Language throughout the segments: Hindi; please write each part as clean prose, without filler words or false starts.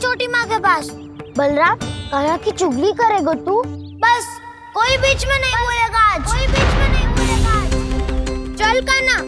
छोटी माँ के पास। बलराम, कान्हा की चुगली करेगा तू? बस, कोई बीच में नहीं बोलेगा आज। कोई बीच में नहीं बोलेगा आज। चल कान्हा।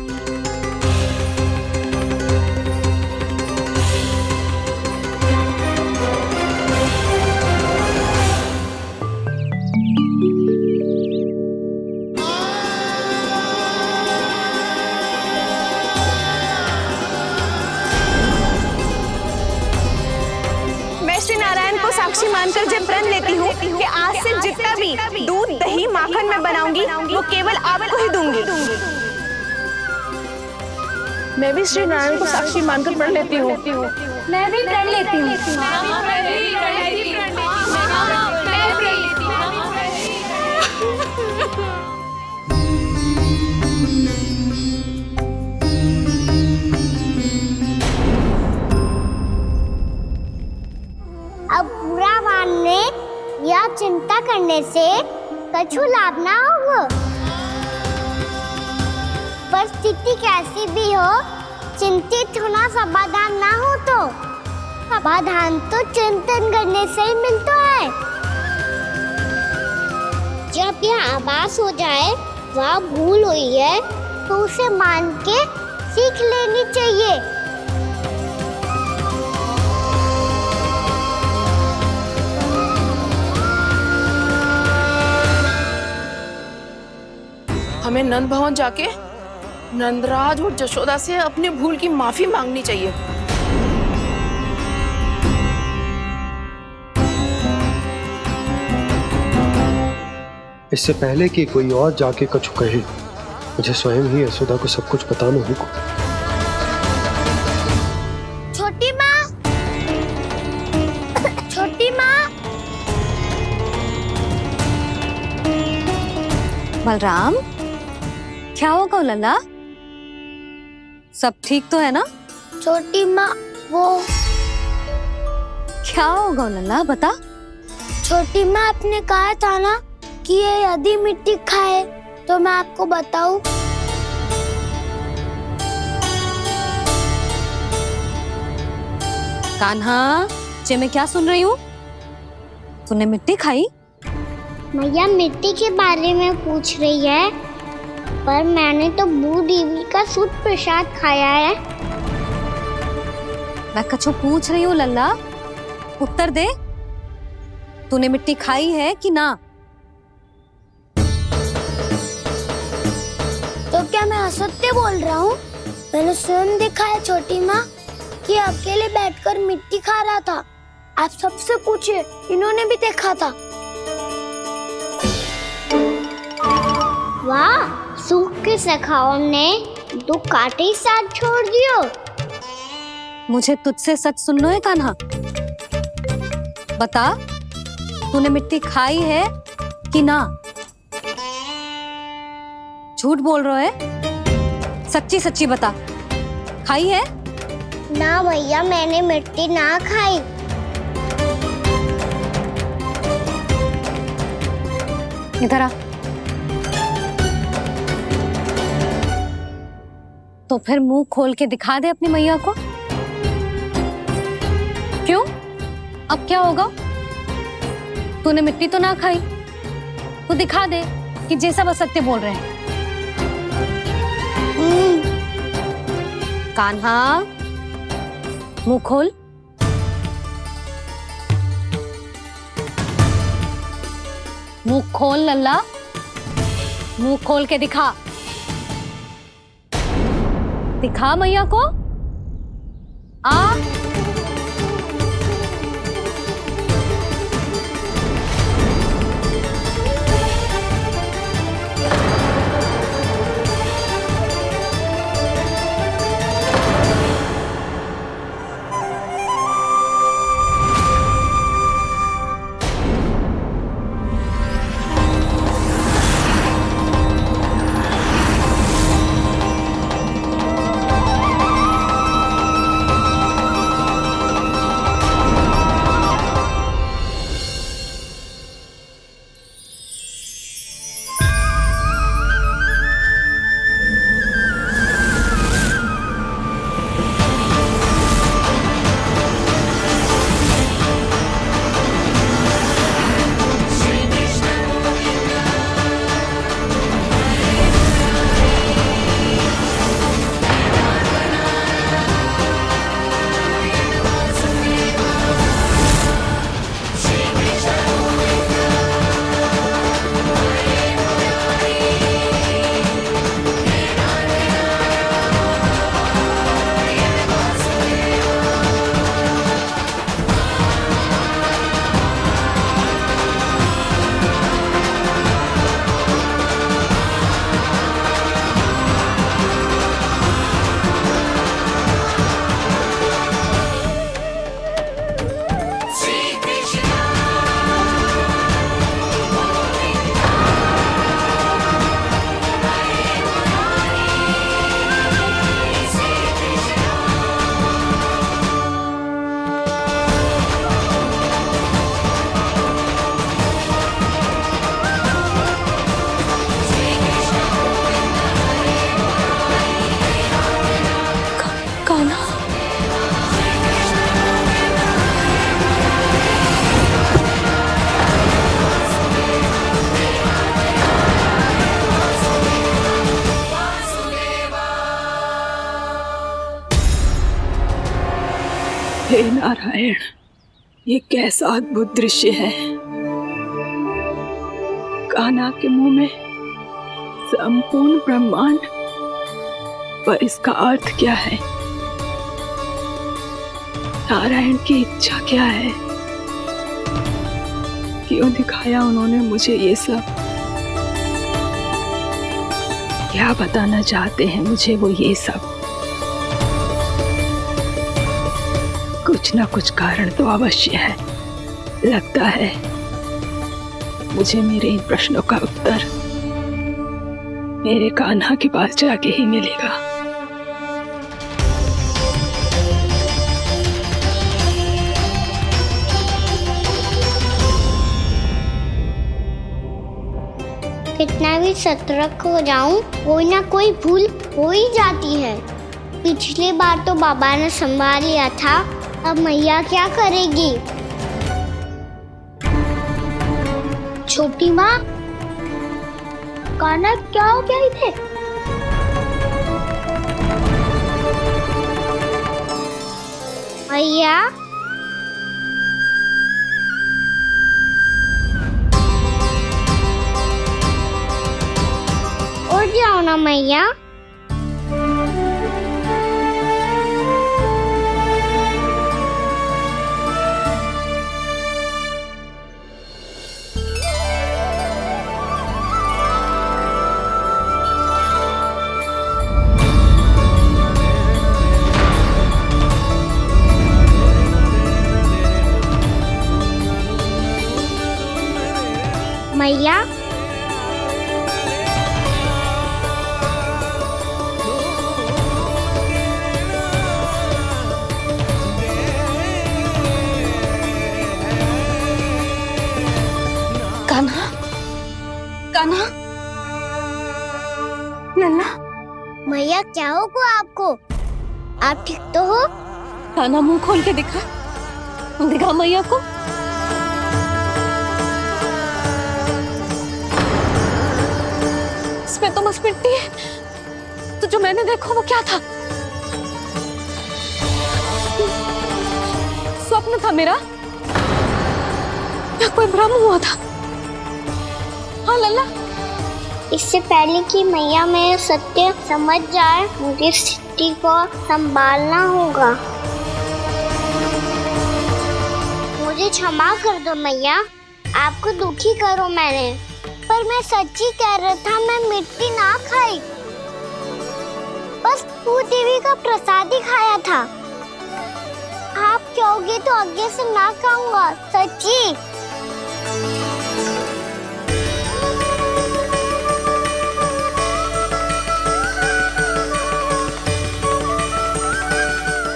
साक्षी मानकर जब प्रण लेती हूँ कि आज से जितना भी दूध दही माखन मैं बनाऊंगी वो केवल आपको ही दूंगी। मैं भी श्री नारायण को साक्षी मानकर प्रण लेती हूँ। मैं भी प्रण लेती हूँ। अब बुरा मानने या चिंता करने से कछु लाभ ना होगा। परिस्थिति कैसी भी हो, चिंतित होना समाधान ना हो तो समाधान तो चिंतन करने से ही मिलता है। जब यह आभास हो जाए वह भूल हुई है तो उसे मान के सीख लेनी चाहिए। हमें नंद भवन जाके नंदराज और जशोदा से अपनी भूल की माफी मांगनी चाहिए। इससे पहले कि कोई और जाके कछु कहे, मुझे स्वयं ही यशोदा को सब कुछ बताना होगा। छोटी माँ, छोटी माँ। बलराम, क्या होगा लल्ला? सब ठीक तो है ना? छोटी माँ, वो क्या होगा लल्ला, बता। छोटी माँ, आपने कहा था ना कि ये यदि मिट्टी खाए तो मैं आपको बताऊं। कान्हा, जे मैं क्या सुन रही हूँ? तूने मिट्टी खाई? मैया मिट्टी के बारे में पूछ रही है, पर मैंने तो भू देवी का शुद्ध प्रसाद खाया है। मैं कछु पूछ रही हूँ लल्ला, उत्तर दे। तूने मिट्टी खाई है कि ना? तो क्या मैं असत्य बोल रहा हूँ? मैंने स्वयं देखा है छोटी माँ कि अकेले बैठकर मिट्टी खा रहा था। आप सबसे पूछिए, इन्होंने भी देखा था। वाह, सूख के सखाओं ने दो कांटे ही साथ छोड़ दियो। मुझे तुझसे सच सुनना है कान्हा। बता, तूने मिट्टी खाई है कि ना? झूठ बोल रहा है, सच्ची सच्ची बता, खाई है? ना भैया, मैंने मिट्टी ना खाई। इधर आ। तो फिर मुंह खोल के दिखा दे अपनी मैया को। क्यों? अब क्या होगा? तूने मिट्टी तो ना खाई, तो दिखा दे कि जे सब असत्य बोल रहे हैं। कान्हा, मुंह खोल। मुंह खोल लल्ला, मुंह खोल के दिखा। दिखा मैया को। आ हे नारायण, ये कैसा अद्भुत दृश्य है। कान्हा के मुंह में संपूर्ण ब्रह्मांड, पर इसका अर्थ क्या है? नारायण की इच्छा क्या है? क्यों दिखाया उन्होंने मुझे ये सब? क्या बताना चाहते हैं मुझे वो ये सब? कुछ ना कुछ कारण तो अवश्य है। लगता है मुझे मेरे इन प्रश्नों का उत्तर मेरे कान्हा के पास जाके ही मिलेगा। कितना भी सतर्क हो जाऊं, कोई ना कोई भूल हो ही जाती है। पिछली बार तो बाबा ने संभाल लिया था, अब मैया क्या करेगी? छोटी माँ, कान्हा क्या हो गया इधर? मैया, उठ जाओ ना मैया। मैया, कान्हा, कान्हा, लल्ला, मैया क्या होगा आपको? आप ठीक तो हो? कान्हा मुंह खोल के दिखा, दिखा मैया को। इसमें तो बस मिट्टी है, तो जो मैंने देखा वो क्या था? स्वप्न था मेरा या कोई भ्रम हुआ था? हाँ लल्ला, इससे पहले कि मैया मेरे सत्य समझ जाए, मुझे स्थिति को संभालना होगा। मुझे क्षमा कर दो मैया, आपको दुखी करो मैंने, पर मैं सच्ची कह रहा था, मैं मिट्टी ना खाई, बस भूत देवी का प्रसाद ही खाया था। आप कहोगे तो आगे से ना खाऊंगा, सच्ची।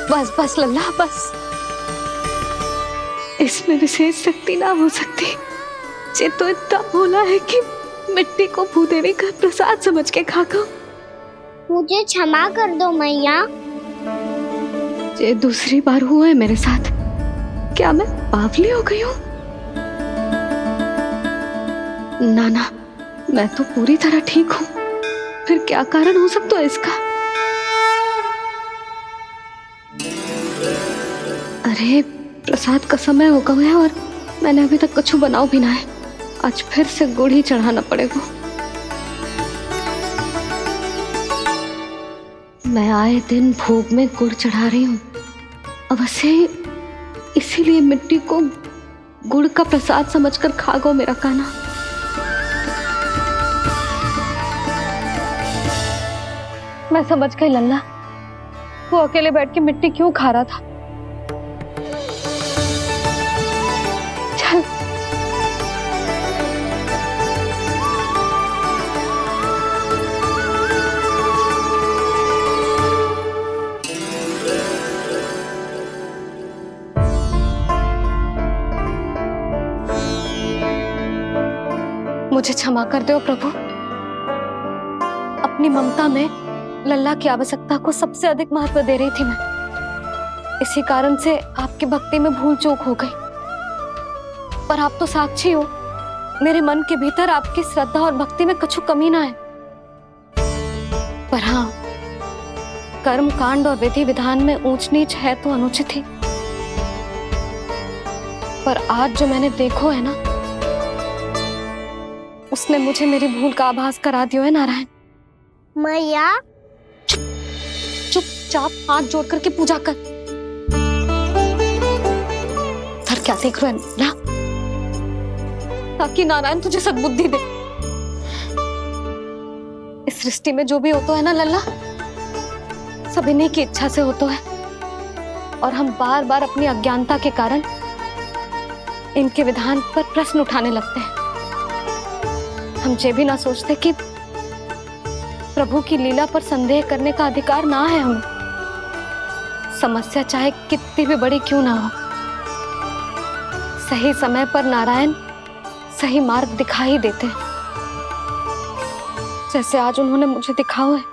बस बस लल्ला बस, इसमें विशेष शक्ति ना हो सकती। ये तो इतना भोला है कि मिट्टी को भूदेवी का प्रसाद समझ के खा गया। मुझे क्षमा कर दो मैया। ये दूसरी बार हुआ है मेरे साथ। क्या मैं बावली हो गई हूँ? ना ना, मैं तो पूरी तरह ठीक हूँ। फिर क्या कारण हो सकता है इसका? अरे प्रसाद का समय हो गया है और मैंने अभी तक कुछ बनाओ भी ना है। आज फिर से गुड़ ही चढ़ाना पड़ेगा। मैं आए दिन भोग में गुड़ चढ़ा रही हूँ, अवश्य इसीलिए मिट्टी को गुड़ का प्रसाद समझकर खा गो मेरा कान्हा। मैं समझ गई लल्ला, वो अकेले बैठ के मिट्टी क्यों खा रहा था। चल मुझे क्षमा कर दो प्रभु। अपनी ममता में लल्ला की आवश्यकता को सबसे अधिक महत्व दे रही थी मैं। इसी कारण से आपकी भक्ति में भूल चूक हो गई। पर आप तो साक्षी हो, मेरे मन के भीतर आपकी श्रद्धा और भक्ति में कुछ कमी ना है। पर हाँ, कर्म कांड और विधि विधान में ऊंच नीच है तो अनुचित ही। पर आज जो मैंने देखो है ना, उसने मुझे मेरी भूल का आभास करा दियो है नारायण। मैया चुपचाप हाथ जोड़ करके पूजा कर। सर क्या देख रहे हो ना, ताकि नारायण तुझे सद्बुद्धि दे। इस सृष्टि में जो भी होता है ना लल्ला, सब इन्हीं की इच्छा से होता है, और हम बार बार अपनी अज्ञानता के कारण इनके विधान पर प्रश्न उठाने लगते हैं। हम ये भी ना सोचते कि प्रभु की लीला पर संदेह करने का अधिकार ना है हमें। समस्या चाहे कितनी भी बड़ी क्यों ना हो, सही समय पर नारायण सही मार्ग दिखा ही देते हैं, जैसे आज उन्होंने मुझे दिखाओ है।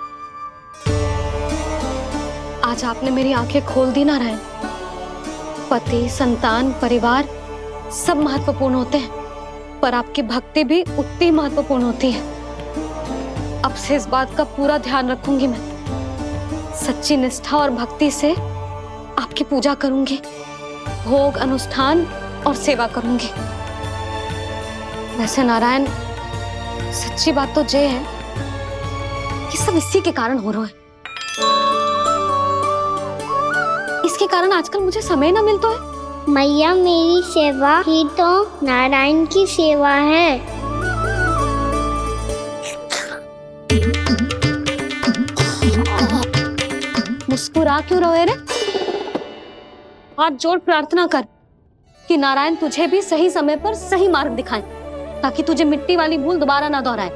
आज आपने मेरी आंखें खोल दी नारायण। पति, संतान, परिवार सब महत्वपूर्ण होते हैं, पर आपकी भक्ति भी उतनी महत्वपूर्ण होती है। अब से इस बात का पूरा ध्यान रखूंगी मैं। सच्ची निष्ठा और भक्ति से आपकी पूजा करूंगी, भोग, अनुष्ठान और सेवा करूंगी। वैसे नारायण, सच्ची बात तो ये है कि सब इसी के कारण हो रहा है। इसके कारण आजकल मुझे समय ना मिलता है। मैया, मेरी सेवा ही तो नारायण की सेवा है। मुस्कुरा क्यों रहे रे? हाथ जोड़ प्रार्थना कर कि नारायण तुझे भी सही समय पर सही मार्ग दिखाएं, ताकि तुझे मिट्टी वाली भूल दोबारा ना दोहराए।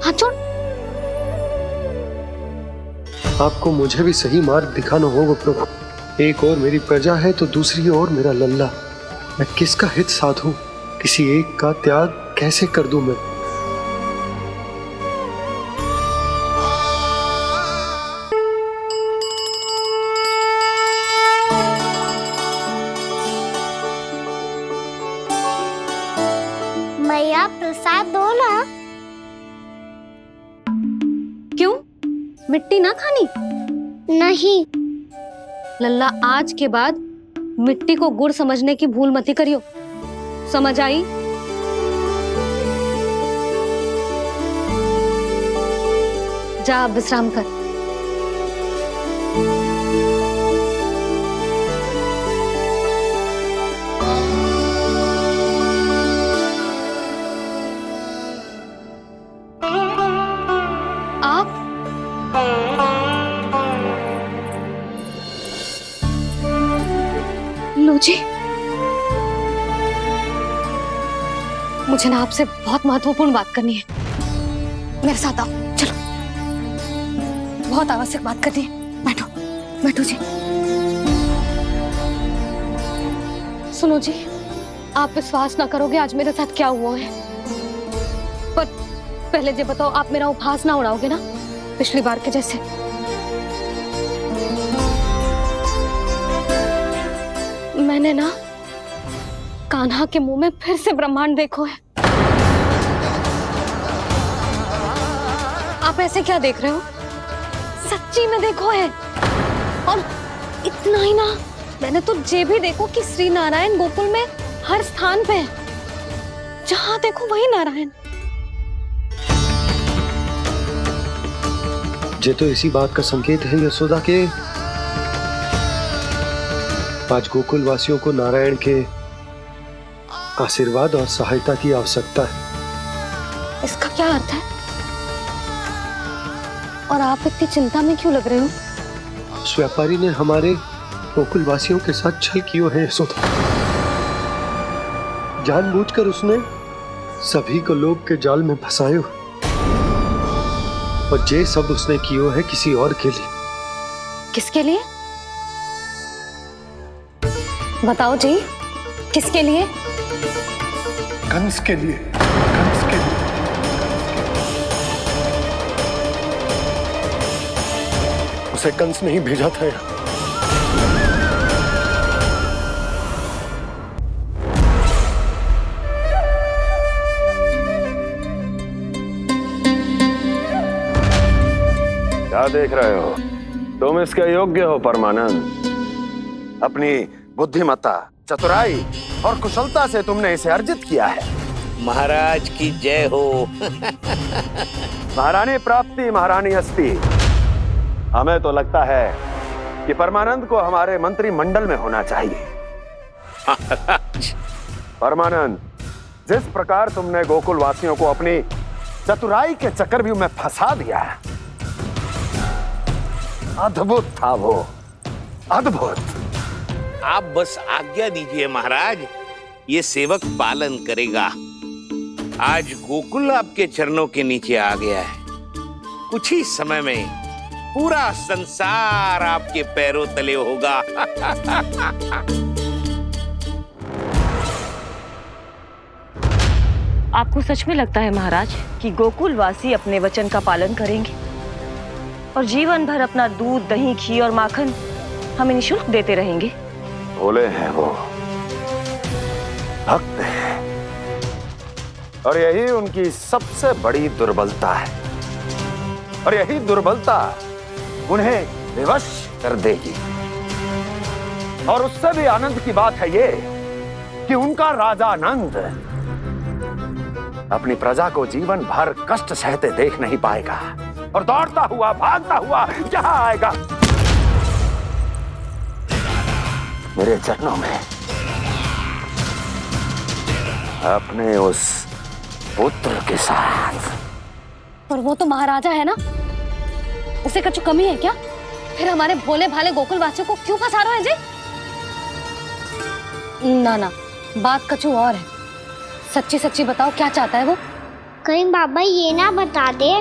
हाथ जोड़। आपको मुझे भी सही मार्ग दिखाना होगा प्रभु। एक और मेरी प्रजा है तो दूसरी ओर मेरा लल्ला। मैं किसका हित साधूं? किसी एक का त्याग कैसे कर दूं मैं? मैया, प्रसाद दो ना। क्यों? मिट्टी ना खानी? नहीं। लल्ला, आज के बाद मिट्टी को गुड़ समझने की भूल मत करियो। समझ आई? जा विश्राम कर। आप लो जी, मुझे ना आपसे बहुत महत्वपूर्ण बात करनी है। मेरे साथ आओ, चलो। बहुत आवश्यक बात करनी है। बैठो, बैठो जी। सुनो जी, आप विश्वास ना करोगे आज मेरे साथ क्या हुआ है। पर पहले ये बताओ, आप मेरा उपहास ना उड़ाओगे ना, पिछली बार के जैसे? मैंने ना कान्हा के मुंह में फिर से ब्रह्मांड देखो है। आप ऐसे क्या देख रहे हो? सच्ची में देखो है। और इतना ही ना, मैंने तो ये भी देखो कि श्री नारायण गोकुल में हर स्थान पे है। जहां देखो वही नारायण। ये तो इसी बात का संकेत है यशोदा के आज गोकुल वासियों को नारायण के आशीर्वाद और सहायता की आवश्यकता है। इसका क्या अर्थ है? और आप इतनी चिंता में क्यों लग रहे हो? उस व्यापारी ने हमारे गोकुल वासियों के साथ छल कियो है यशोदा। जानबूझकर उसने सभी को लोभ के जाल में फंसायो, और ये सब उसने कियो है किसी और के लिए। किसके लिए? बताओ जी, किसके लिए? कंस के लिए। कंस के लिए। उसे कंस नहीं भेजा था यहाँ। क्या देख रहे हो? तुम इसके योग्य हो परमानंद। अपनी बुद्धिमत्ता, चतुराई और कुशलता से तुमने इसे अर्जित किया है। महाराज की जय हो। महारानी प्राप्ति महारानी हस्ती। हमें तो लगता है कि परमानंद को हमारे मंत्रिमंडल में होना चाहिए। परमानंद, जिस प्रकार तुमने गोकुल वासियों को अपनी चतुराई के चक्रव्यूह में फंसा दिया है, अद्भुत था वो, अद्भुत। आप बस आज्ञा दीजिए महाराज, ये सेवक पालन करेगा। आज गोकुल आपके चरणों के नीचे आ गया है। कुछ ही समय में पूरा संसार आपके पैरों तले होगा। आपको सच में लगता है महाराज कि गोकुल वासी अपने वचन का पालन करेंगे और जीवन भर अपना दूध, दही, घी और माखन हमें निःशुल्क देते रहेंगे? भोले हैं वो, भक्त हैं, और यही उनकी सबसे बड़ी दुर्बलता है। और यही दुर्बलता उन्हें विवश कर देगी। और उससे भी आनंद की बात है ये कि उनका राजा नंद अपनी प्रजा को जीवन भर कष्ट सहते देख नहीं पाएगा और दौड़ता हुआ, भागता हुआ यहां आएगा मेरे चरणों में, अपने उस पुत्र के साथ। पर वो तो महाराजा है ना, उसे कुछ कमी है क्या? फिर हमारे भोले भाले गोकुल वासियों को क्यों फंसा रहे हैं जी? ना ना, बात कछु और है। सच्ची सच्ची बताओ, क्या चाहता है वो? कहीं बाबा ये ना बता दे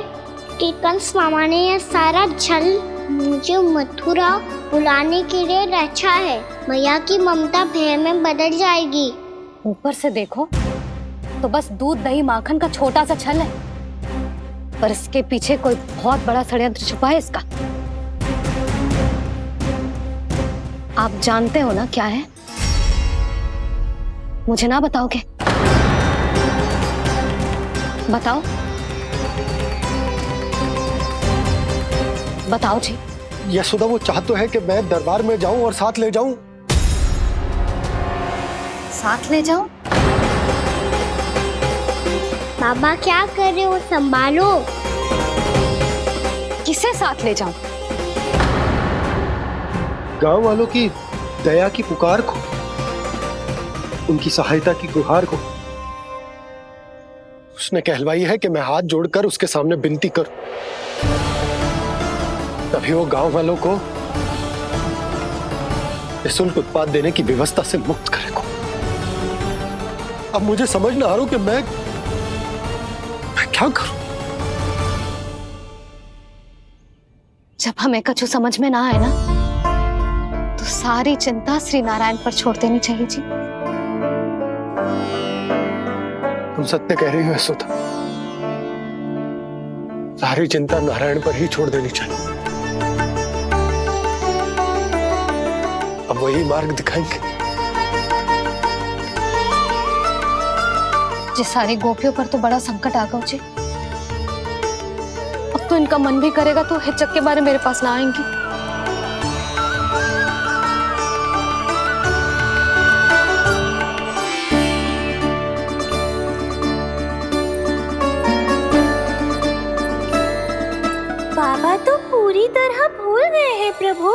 कि कंस मामा ने यह सारा छल मुझे मथुरा बुलाने के लिए रचा है। मैया की ममता भय में बदल जाएगी। ऊपर से देखो तो बस दूध, दही, माखन का छोटा सा छल है, पर इसके पीछे कोई बहुत बड़ा षड्यंत्र छुपा है इसका। आप जानते हो ना क्या है? मुझे ना बताओगे? बताओ बताओ जी। यशोदा, वो चाह तो है कि मैं दरबार में जाऊं और साथ ले जाऊं। साथ ले जाऊं? बाबा क्या कर रहे हो, संभालो। किसे साथ ले जाऊं? गांव वालों की दया की पुकार को, उनकी सहायता की गुहार को। उसने कहलवाई है कि मैं हाथ जोड़कर उसके सामने विनती करूं, तभी वो गांव वालों को निःशुल्क उत्पाद देने की व्यवस्था से मुक्त करेगा। अब मुझे समझ ना आ रहा कि मैं क्या करूं। जब हमें कछु समझ में ना आए ना, तो सारी चिंता श्री नारायण पर छोड़ देनी चाहिए जी। तुम सत्य कह रही हो यशोदा, सारी चिंता नारायण पर ही छोड़ देनी चाहिए। अब वही मार्ग दिखाएंगे। जी सारी गोपियों पर तो बड़ा संकट आ गया जी। अब तो इनका मन भी करेगा तो हिचक के बारे मेरे पास ना आएंगी। बाबा तो पूरी तरह भूल गए हैं प्रभु,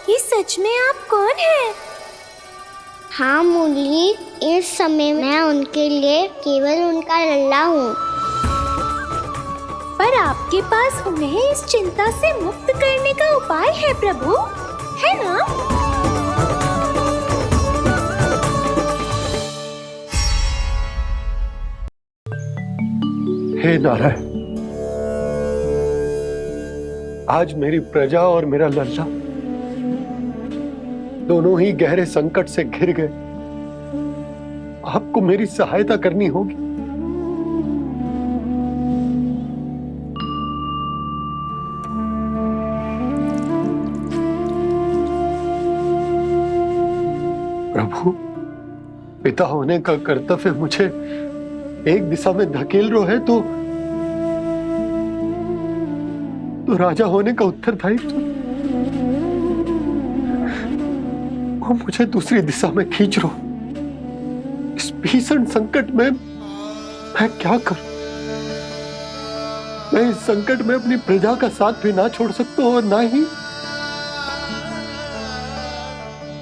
ये सच में आप कौन हैं? हाँ मुरली, इस समय मैं उनके लिए केवल उनका लल्ला हूँ। पर आपके पास उन्हें इस चिंता से मुक्त करने का उपाय है प्रभु, है ना? हे नारायण, आज मेरी प्रजा और मेरा लल्ला दोनों ही गहरे संकट से घिर गए। आपको मेरी सहायता करनी होगी। प्रभु, पिता होने का कर्तव्य मुझे एक दिशा में धकेल रहा है तो राजा होने का उत्तरदायित्व वो मुझे दूसरी दिशा में खींच रहे हो। इस भीषण संकट में मैं क्या करूं? मैं इस संकट में अपनी प्रजा का साथ भी ना छोड़ सकता हूं और ना ही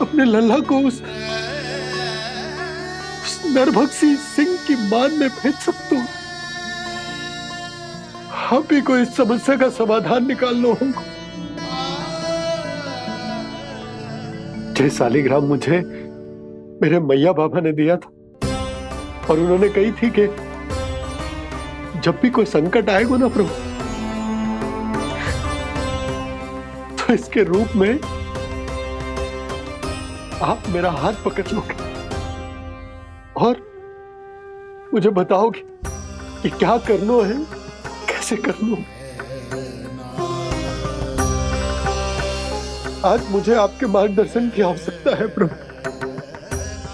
अपने लल्ला को उस नरभक्षी सिंह की मान में भेज सकता हूं। आप ही को इस समस्या का समाधान निकालना होगा। जय शालिग्राम मुझे मेरे मैया बाबा ने दिया था और उन्होंने कही थी कि जब भी कोई संकट आएगा ना प्रभु, तो इसके रूप में आप मेरा हाथ पकड़ लोगे और मुझे बताओगे कि क्या करना है, कैसे करना है। आज मुझे आपके मार्गदर्शन की आवश्यकता है प्रभु।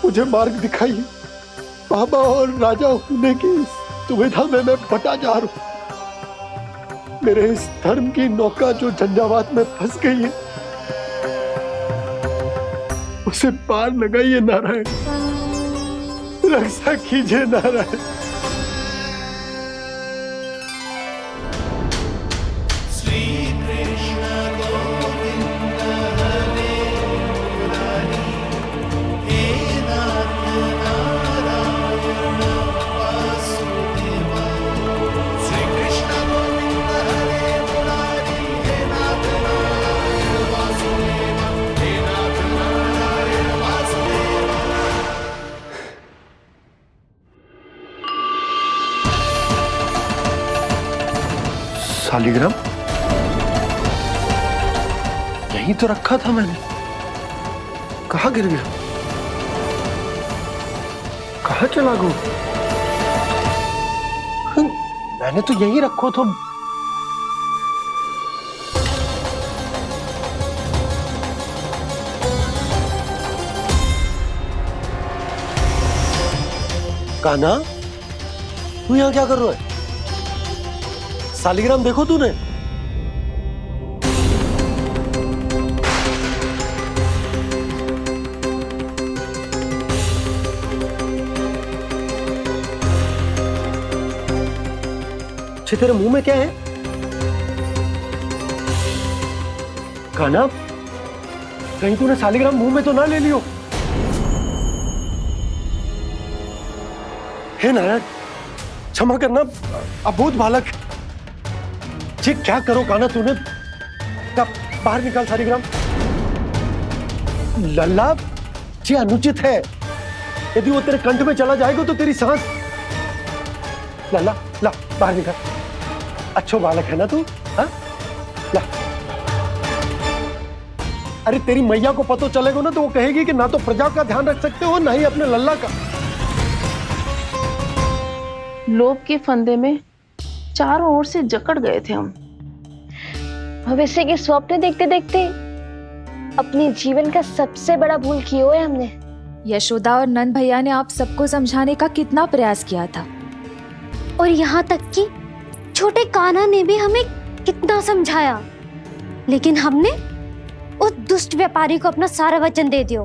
मुझे मार्ग दिखाइए। बाबा और राजा होने की इस दुविधा में मैं बटा जा रहा हूं। मेरे इस धर्म की नौका जो झंझावात में फंस गई है, उसे पार लगाइए नारायण, रक्षा कीजिए नारायण। शालिग्राम यहीं तो रखा था मैंने, कहाँ गिर गया? कहाँ चला गया? मैंने तो यहीं रखो तो। कान्हा, तू यहाँ क्या कर रहा है? शालिग्राम देखो तूने? अच्छे, तेरे मुंह में क्या है? कान्हा, कहीं तूने शालिग्राम मुंह में तो ना ले लियो? हे नारायण, क्षमा करना, अबोध बालक। जी क्या करो कान्हा तूने? बाहर निकाल शालिग्राम। लल्ला, जी अनुचित है। यदि वो तेरे कंठ में चला जाएगा तो तेरी सांस। लल्ला, ला बाहर निकाल। अच्छो बालक है ना तू? हाँ, ला। अरे तेरी मैया को पता चलेगा ना तो वो कहेगी कि ना तो प्रजा का ध्यान रख सकते हो, ना ही अपने लल्ला का। लोभ के फंदे में चारों ओर से जकड़ गए थे हम। भविष्य के स्वप्न देखते देखते अपने जीवन का सबसे बड़ा भूल किया है हमने। यशोदा और नंद भैया ने आप सबको समझाने का कितना प्रयास किया था, और यहाँ तक कि छोटे कान्हा ने भी हमें कितना समझाया, लेकिन हमने उस दुष्ट व्यापारी को अपना सारा वचन दे दिया।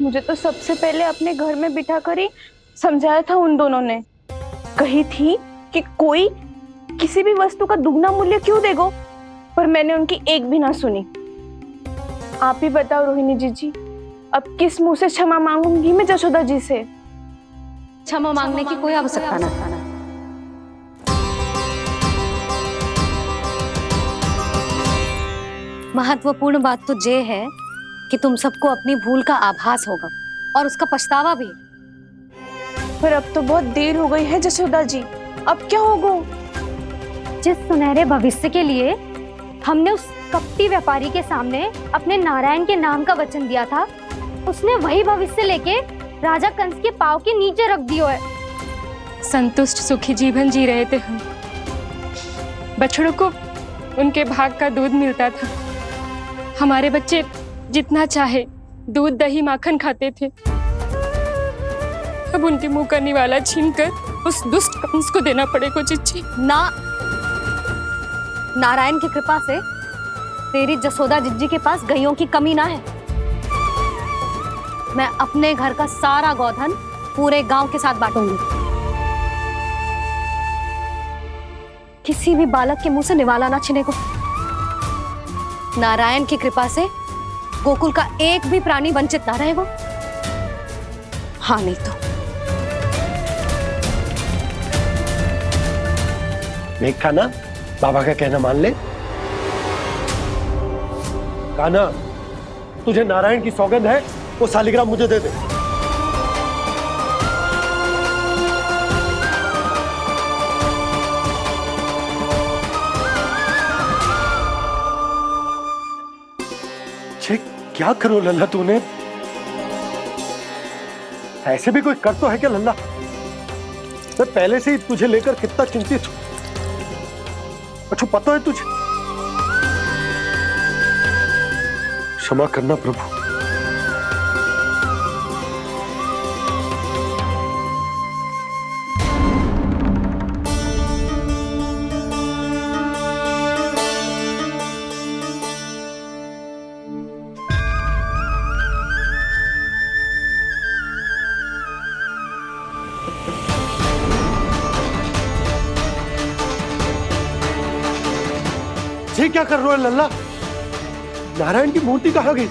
मुझे तो सबसे पहले अपने घर में बिठा कर ही समझाया था उन दोनों ने। कही थी कि कोई किसी भी वस्तु का दुगना मूल्य क्यों देगा, पर मैंने उनकी एक भी ना सुनी। आप ही बताओ रोहिणी जी, अब किस मुंह से क्षमा मांगूंगी मैं जशोदा जी से? क्षमा मांगने की कोई आवश्यकता ना। महत्वपूर्ण बात तो ये है कि तुम सबको अपनी भूल का आभास होगा और उसका पछतावा भी। पर अब तो बहुत देर हो गई है जशोदा जी, अब क्या होगा? जिस सुनहरे भविष्य के लिए हमने उस कपटी व्यापारी के सामने अपने नारायण के नाम का वचन दिया था, उसने वही भविष्य लेके राजा कंस के पांव के नीचे रख दिया है। संतुष्ट सुखी जीवन जी रहे थे हम। बछड़ों को उनके भाग का दूध मिलता था। हमारे बच्चे जितना चाहे दूध दही माखन खाते थे। अब उनके मुंह का निवाला छीनकर उस दुष्ट कंस को देना पड़ेगा चिच्ची। ना, नारायण की कृपा से तेरी जसोदा जिज्जी के पास गईयों की कमी ना है। मैं अपने घर का सारा गोधन पूरे गांव के साथ बांटूंगी। किसी भी बालक के मुंह से निवाला ना छिने को। नारायण की कृपा से गोकुल का एक भी प्राणी वंचित ना रहेगा। हाँ नहीं तो देख कान्हा, बाबा का कहना मान ले। कान्हा, तुझे नारायण की सौगंध है, वो शालिग्राम मुझे दे दे। क्या करो लल्ला तूने? ऐसे भी कोई कर तो है क्या लल्ला? मैं पहले से ही तुझे लेकर कितना चिंतित हूं। अच्छा पता है तुझे? क्षमा करना प्रभु। ये क्या कर रहे हो लल्ला? नारायण की मूर्ति कहाँ गई?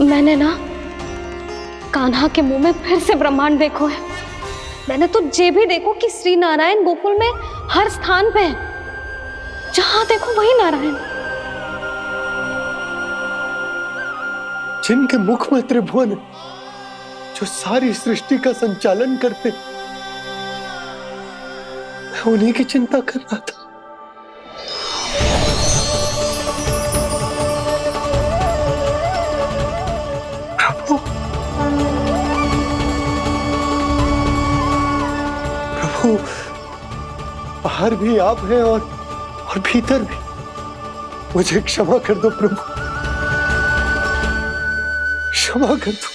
मैंने ना कान्हा के मुंह में फिर से ब्रह्मांड देखो है। मैंने तो ये भी देखो कि श्री नारायण गोकुल में हर स्थान पे है। जहां देखो वही नारायण। जिनके मुख में त्रिभुवन है, जो सारी सृष्टि का संचालन करते, मैं उन्हीं की चिंता कर रहा था। प्रभु, बाहर भी आप हैं और भीतर भी। मुझे क्षमा कर दो प्रभु, क्षमा कर दो।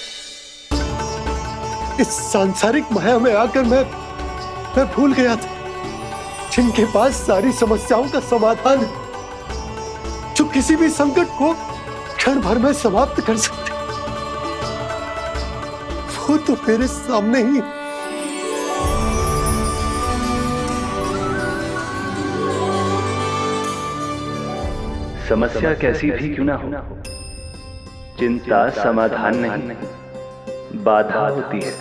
इस सांसारिक माया में आकर मैं भूल गया था जिनके पास सारी समस्याओं का समाधान है, जो किसी भी संकट को क्षण भर में समाप्त कर सकते, वो तो मेरे सामने ही। समस्या कैसी भी क्यों ना हो, चिंता समाधान नहीं, बाधा होती है।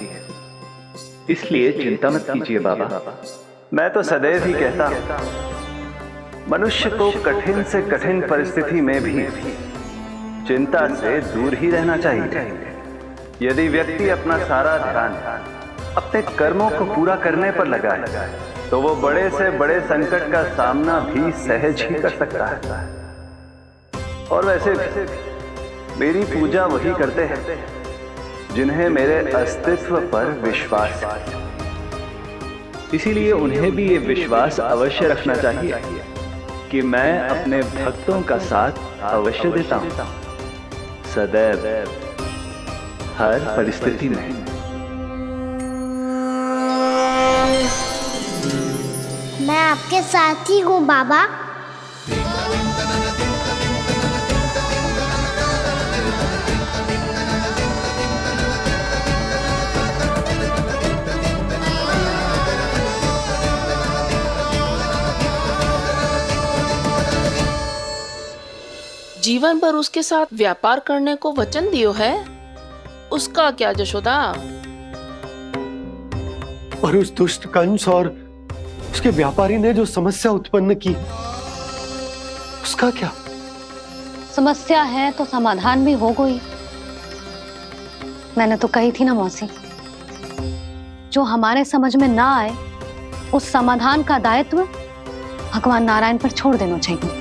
इसलिए चिंता मत कीजिए बाबा। मैं तो सदैव ही कहता हूं, मनुष्य को कठिन से कठिन परिस्थिति में भी चिंता से दूर ही रहना चाहिए। यदि व्यक्ति अपना सारा ध्यान अपने कर्मों को पूरा करने पर लगाए, तो वो बड़े से बड़े संकट का सामना भी सहज ही कर सकता है। और वैसे भी मेरी पूजा वही करते हैं जिन्हें मेरे अस्तित्व पर विश्वास है। इसीलिए उन्हें भी ये विश्वास अवश्य रखना चाहिए कि मैं अपने भक्तों का साथ अवश्य देता हूं, सदैव, हर परिस्थिति में। मैं आपके साथ ही हूँ बाबा। जीवन भर उसके साथ व्यापार करने को वचन दियो है, उसका क्या जशोदा? और उस दुष्ट कंस और उसके व्यापारी ने जो समस्या उत्पन्न की, उसका क्या? समस्या है तो समाधान भी होगा ही। मैंने तो कही थी ना मौसी, जो हमारे समझ में ना आए उस समाधान का दायित्व भगवान नारायण पर छोड़ देना चाहिए।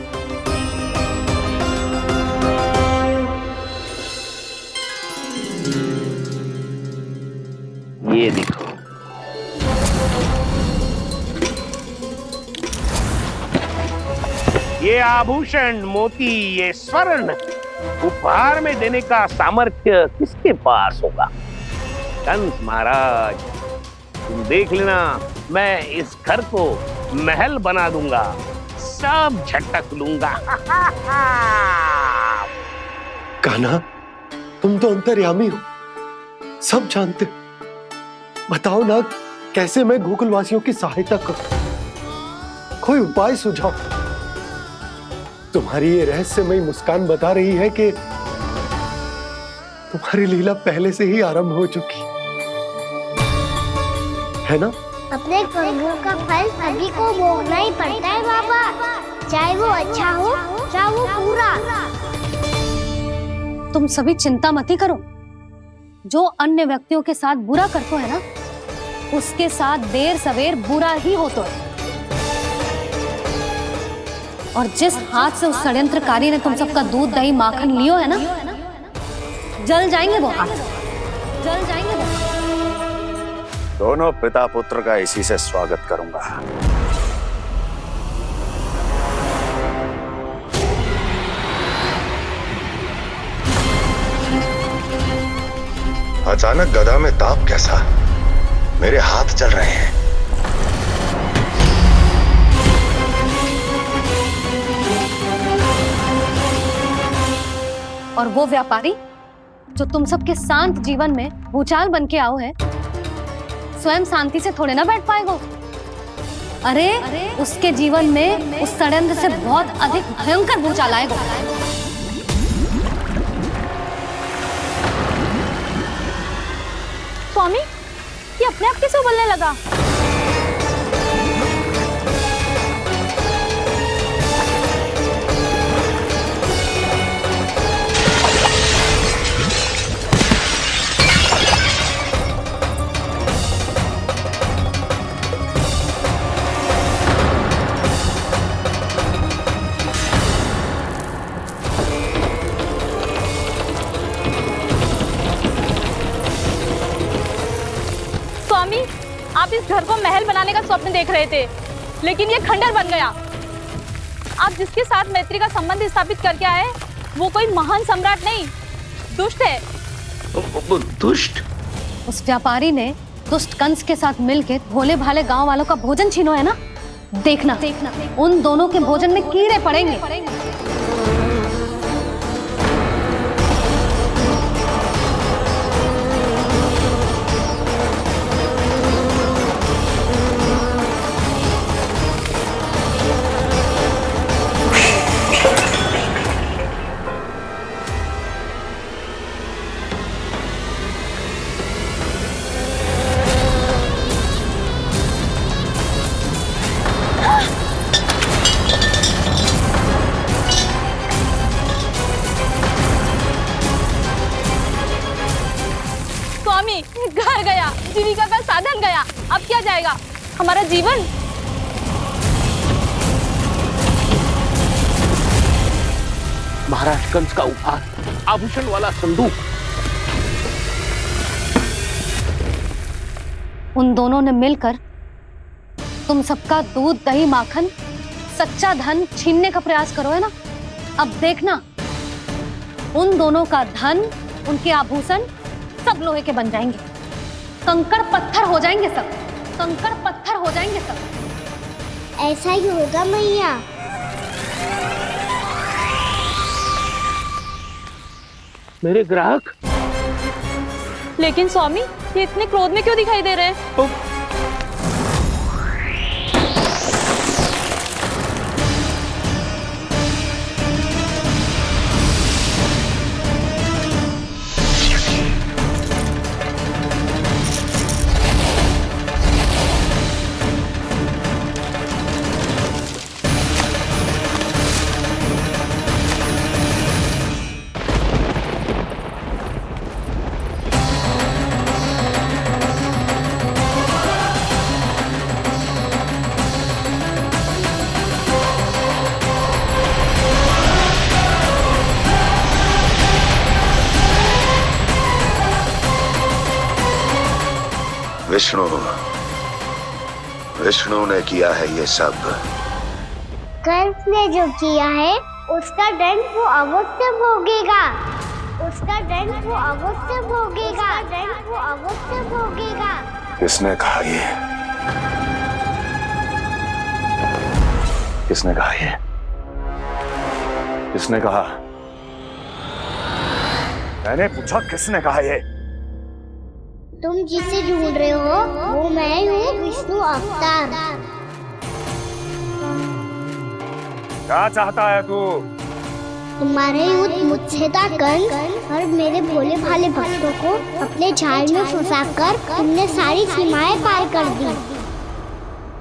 ये देखो, ये आभूषण, मोती, ये स्वर्ण उपहार में देने का सामर्थ्य किसके पास होगा? कंस महाराज, तुम देख लेना, मैं इस घर को महल बना दूंगा, सब झटक लूंगा। कान्हा, तुम तो अंतर्यामी हो, सब जानते हो। बताओ ना, कैसे मैं गोकुलवासियों की सहायता करूं? कोई उपाय सुझाओ। तुम्हारी ये रहस्यमयी मुस्कान बता रही है कि तुम्हारी लीला पहले से ही आरंभ हो चुकी है ना? अपने कर्मों का फल सभी को भोगना ही पड़ता है बाबा, चाहे वो अच्छा हो चाहे वो बुरा। तुम सभी चिंता मत ही करो। जो अन्य व्यक्तियों के साथ बुरा करते है ना, उसके साथ देर सवेर बुरा ही होता है। और जिस हाथ से उस षड्यंत्रकारी ने तुम सबका दूध दही माखन लियो है ना, जल जाएंगे वो हाथ, जल जाएंगे वो हाथ। दोनों पिता पुत्र का इसी से स्वागत करूंगा। अचानक गदा में ताप कैसा? मेरे हाथ चल रहे हैं। और वो व्यापारी जो तुम सबके शांत जीवन में भूचाल बन के आओ है, स्वयं शांति से थोड़े ना बैठ पाएगा। अरे उसके जीवन में उस षड्यंत्र से बहुत अधिक भयंकर भूचाल आएगा। स्वामी, ये अपने आप कैसे उबलने लगा? स्वामी, आप इस घर को महल बनाने का स्वप्न देख रहे थे, लेकिन ये खंडर बन गया। आप जिसके साथ मैत्री का संबंध स्थापित करके आए, वो कोई महान सम्राट नहीं, दुष्ट है। दुष्ट? उस व्यापारी ने दुष्ट कंस के साथ मिलकर भोले भाले गांव वालों का भोजन छीनो है ना, देखना उन दोनों के भोजन में कीड़े पड़ेंगे। घर गया, जीविका का साधन गया, अब क्या जाएगा हमारा जीवन? महाराज कंस का उपहार, आभूषण वाला संदूक। उन दोनों ने मिलकर तुम सबका दूध दही माखन सच्चा धन छीनने का प्रयास करो है ना। अब देखना, उन दोनों का धन, उनके आभूषण सब लोहे के बन जाएंगे, कंकड़ पत्थर हो जाएंगे सब, कंकड़ पत्थर हो जाएंगे सब। ऐसा ही होगा मैया। मेरे ग्राहक? लेकिन स्वामी, ये इतने क्रोध में क्यों दिखाई दे रहे हैं? विष्णु ने किया है ये सब। कंस ने जो किया है उसका दंड वो अवश्य भोगेगा। उसका दंड वो अवश्य भोगेगा। दंड वो अवश्य भोगेगा। किसने कहा ये? किसने कहा ये? किसने कहा? मैंने पूछा किसने कहा ये? तुम जिसे ढूंढ रहे हो वो मैं हूँ, विष्णु अवतार। क्या चाहता है तू? तुम्हारे युद्ध मुझसे था कंस, और मेरे भोले भाले भक्तों को अपने जाल में फंसाकर तुमने सारी सीमाएं पार कर दी।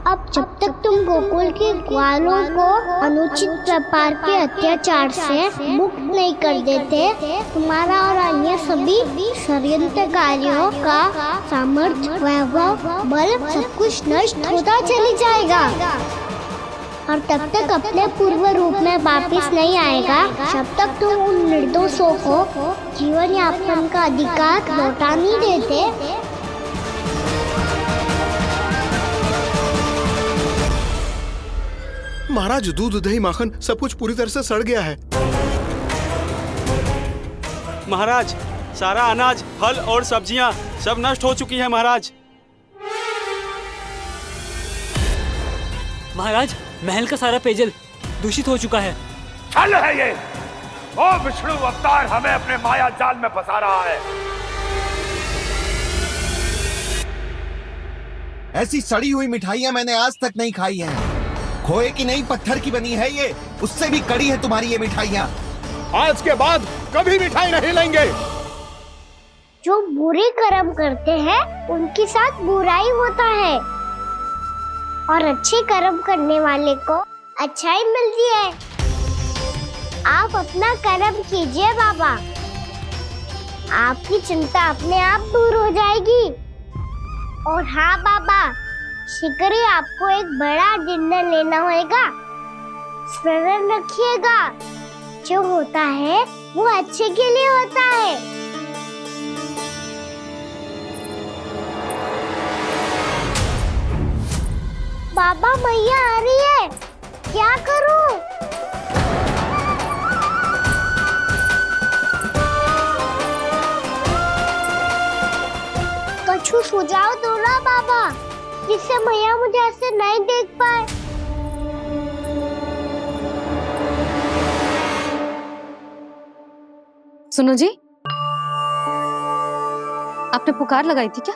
अब जब तक तुम गोकुल के ग्वालों को अनुचित प्रकार के अत्याचार से मुक्त नहीं कर देते, तुम्हारा और अन्य सभी षड्यंत्रकारियों का सामर्थ्य, वैभव, बल सब कुछ नष्ट होता चली जाएगा। और तब तक अपने पूर्व रूप में वापस नहीं आएगा जब तक तुम उन निर्दोषों को जीवन यापन का अधिकार लौटा नहीं देते। महाराज, दूध, दही, माखन सब कुछ पूरी तरह से सड़ गया है। महाराज, सारा अनाज, फल और सब्जियां सब नष्ट हो चुकी है महाराज। महाराज, महल का सारा पेयजल दूषित हो चुका है। छल है ये। ओ विष्णु अवतार हमें अपने माया जाल में फंसा रहा है। ऐसी सड़ी हुई मिठाइयां मैंने आज तक नहीं खाई हैं। खोए की नहीं, पत्थर की बनी है ये, उससे भी कड़ी है तुम्हारी ये मिठाइयां। आज के बाद कभी मिठाई नहीं लेंगे। जो बुरे कर्म करते हैं उनके साथ बुराई होता है, और अच्छे कर्म करने वाले को अच्छाई मिलती है। आप अपना कर्म कीजिए बाबा, आपकी चिंता अपने आप दूर हो जाएगी। और हाँ बाबा, शीघ्र ही आपको एक बड़ा डिनर लेना होगा। स्मरण रखिएगा, जो होता है वो अच्छे के लिए होता है। बाबा, मैया आ रही है, क्या करूं? कछु सुझाव दो ना बाबा, जिससे मैया मुझे ऐसे नहीं देख पाए। सुनो जी, आपने पुकार लगाई थी क्या?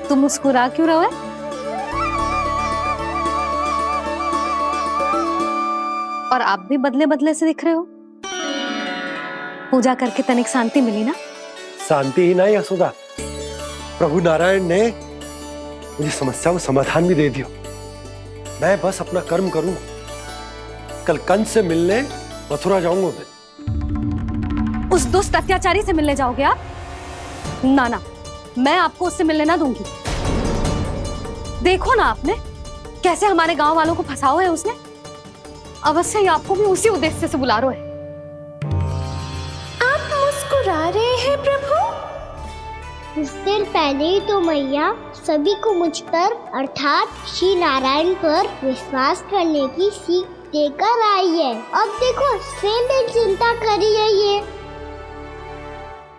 तुम मुस्कुरा क्यों रहे हो? और आप भी बदले बदले से दिख रहे हो। पूजा करके तनिक शांति मिली ना? शांति ही नहीं यशोदा, प्रभु नारायण ने मुझे समस्या को समाधान भी दे दिया। मैं बस अपना कर्म करूं। कल कंस से मिलने मथुरा जाऊंगा मैं। उस दुष्ट अत्याचारी से मिलने जाओगे आप? ना ना, मैं आपको उससे मिलने ना दूंगी। देखो ना आपने कैसे हमारे गांव वालों को फंसाओ है उसने। अवश्य ही आपको भी उसी उद्देश्य से बुला रहा है। आप मुस्कुरा रहे हैं प्रभु? कुछ देर पहले ही तो मैया सभी को मुझ पर अर्थात श्री नारायण पर विश्वास करने की सीख देकर आई है। अब देखो स्वयं भी चिंता करी है ये।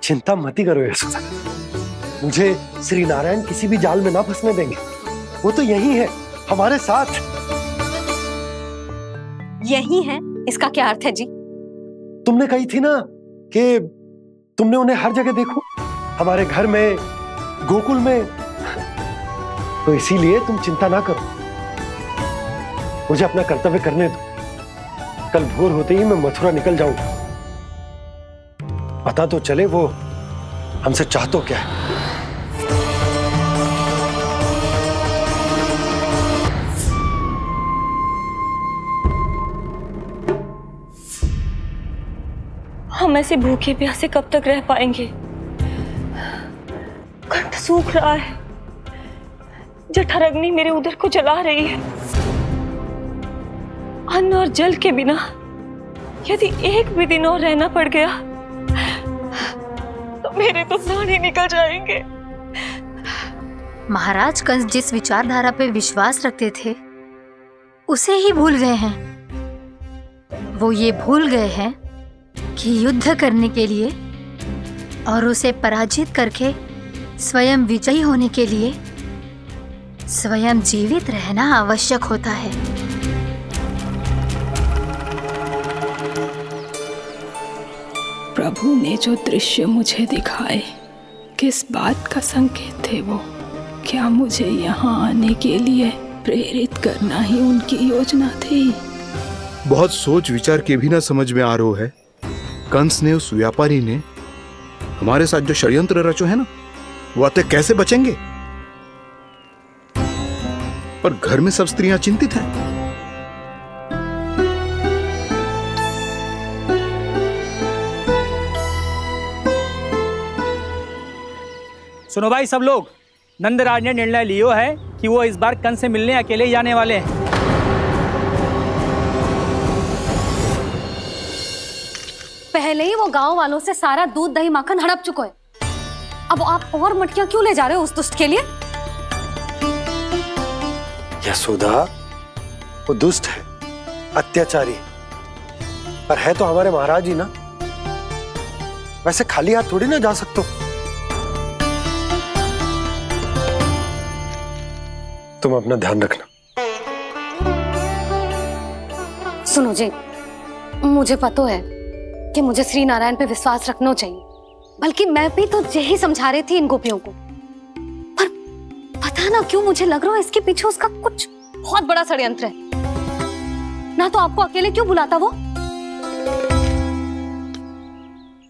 चिंता मत करो यशोदा, मुझे श्री नारायण किसी भी जाल में ना फंसने देंगे। वो तो यही है हमारे साथ। यही है, इसका क्या अर्थ है जी? तुमने कही थी ना कि तुमने उन्हें हर जगह देखो, हमारे घर में, गोकुल में। तो इसीलिए तुम चिंता ना करो, मुझे अपना कर्तव्य करने दो। कल भोर होते ही मैं मथुरा निकल जाऊंगा। पता तो चले वो हमसे चाहतो क्या है। हम ऐसे भूखे प्यासे कब तक रह पाएंगे? कंठ सूख रहा है, जठराग्नि मेरे उदर को जला रही है। अन्न और जल के बिना यदि एक भी दिन और रहना पड़ गया तो मेरे तो प्राण ही निकल जाएंगे। महाराज कंस जिस विचारधारा पे विश्वास रखते थे उसे ही भूल गए हैं। वो ये भूल गए हैं कि युद्ध करने के लिए और उसे पराजित करके स्वयं विजयी होने के लिए स्वयं जीवित रहना आवश्यक होता है। प्रभु ने जो दृश्य मुझे दिखाए किस बात का संकेत थे वो? क्या मुझे यहाँ आने के लिए प्रेरित करना ही उनकी योजना थी? बहुत सोच विचार के भी ना समझ में आ रहा है। कंस ने, उस व्यापारी ने हमारे साथ जो षड्यंत्र रचो है ना, वो आते कैसे बचेंगे? पर घर में सब स्त्रियां चिंतित हैं। सुनो भाई सब लोग, नंदराज ने निर्णय लियो है कि वो इस बार कंस से मिलने अकेले जाने वाले हैं। पहले ही वो गांव वालों से सारा दूध दही माखन हड़प चुका है। अब आप और मटकियां क्यों ले जा रहे हो उस दुष्ट के लिए? यशोदा, वो दुष्ट है, अत्याचारी, पर है तो हमारे महाराज ही ना। वैसे खाली हाथ थोड़ी ना जा सकते हो। तुम अपना ध्यान रखना। सुनो जी, मुझे पता है कि मुझे श्री नारायण पे विश्वास रखना चाहिए, बल्कि मैं भी तो यही समझा रही थी इन गोपियों को। पर पता ना क्यों मुझे लग रहा है इसके पीछे उसका कुछ बहुत बड़ा षड्यंत्र है। ना तो आपको अकेले क्यों बुलाता वो?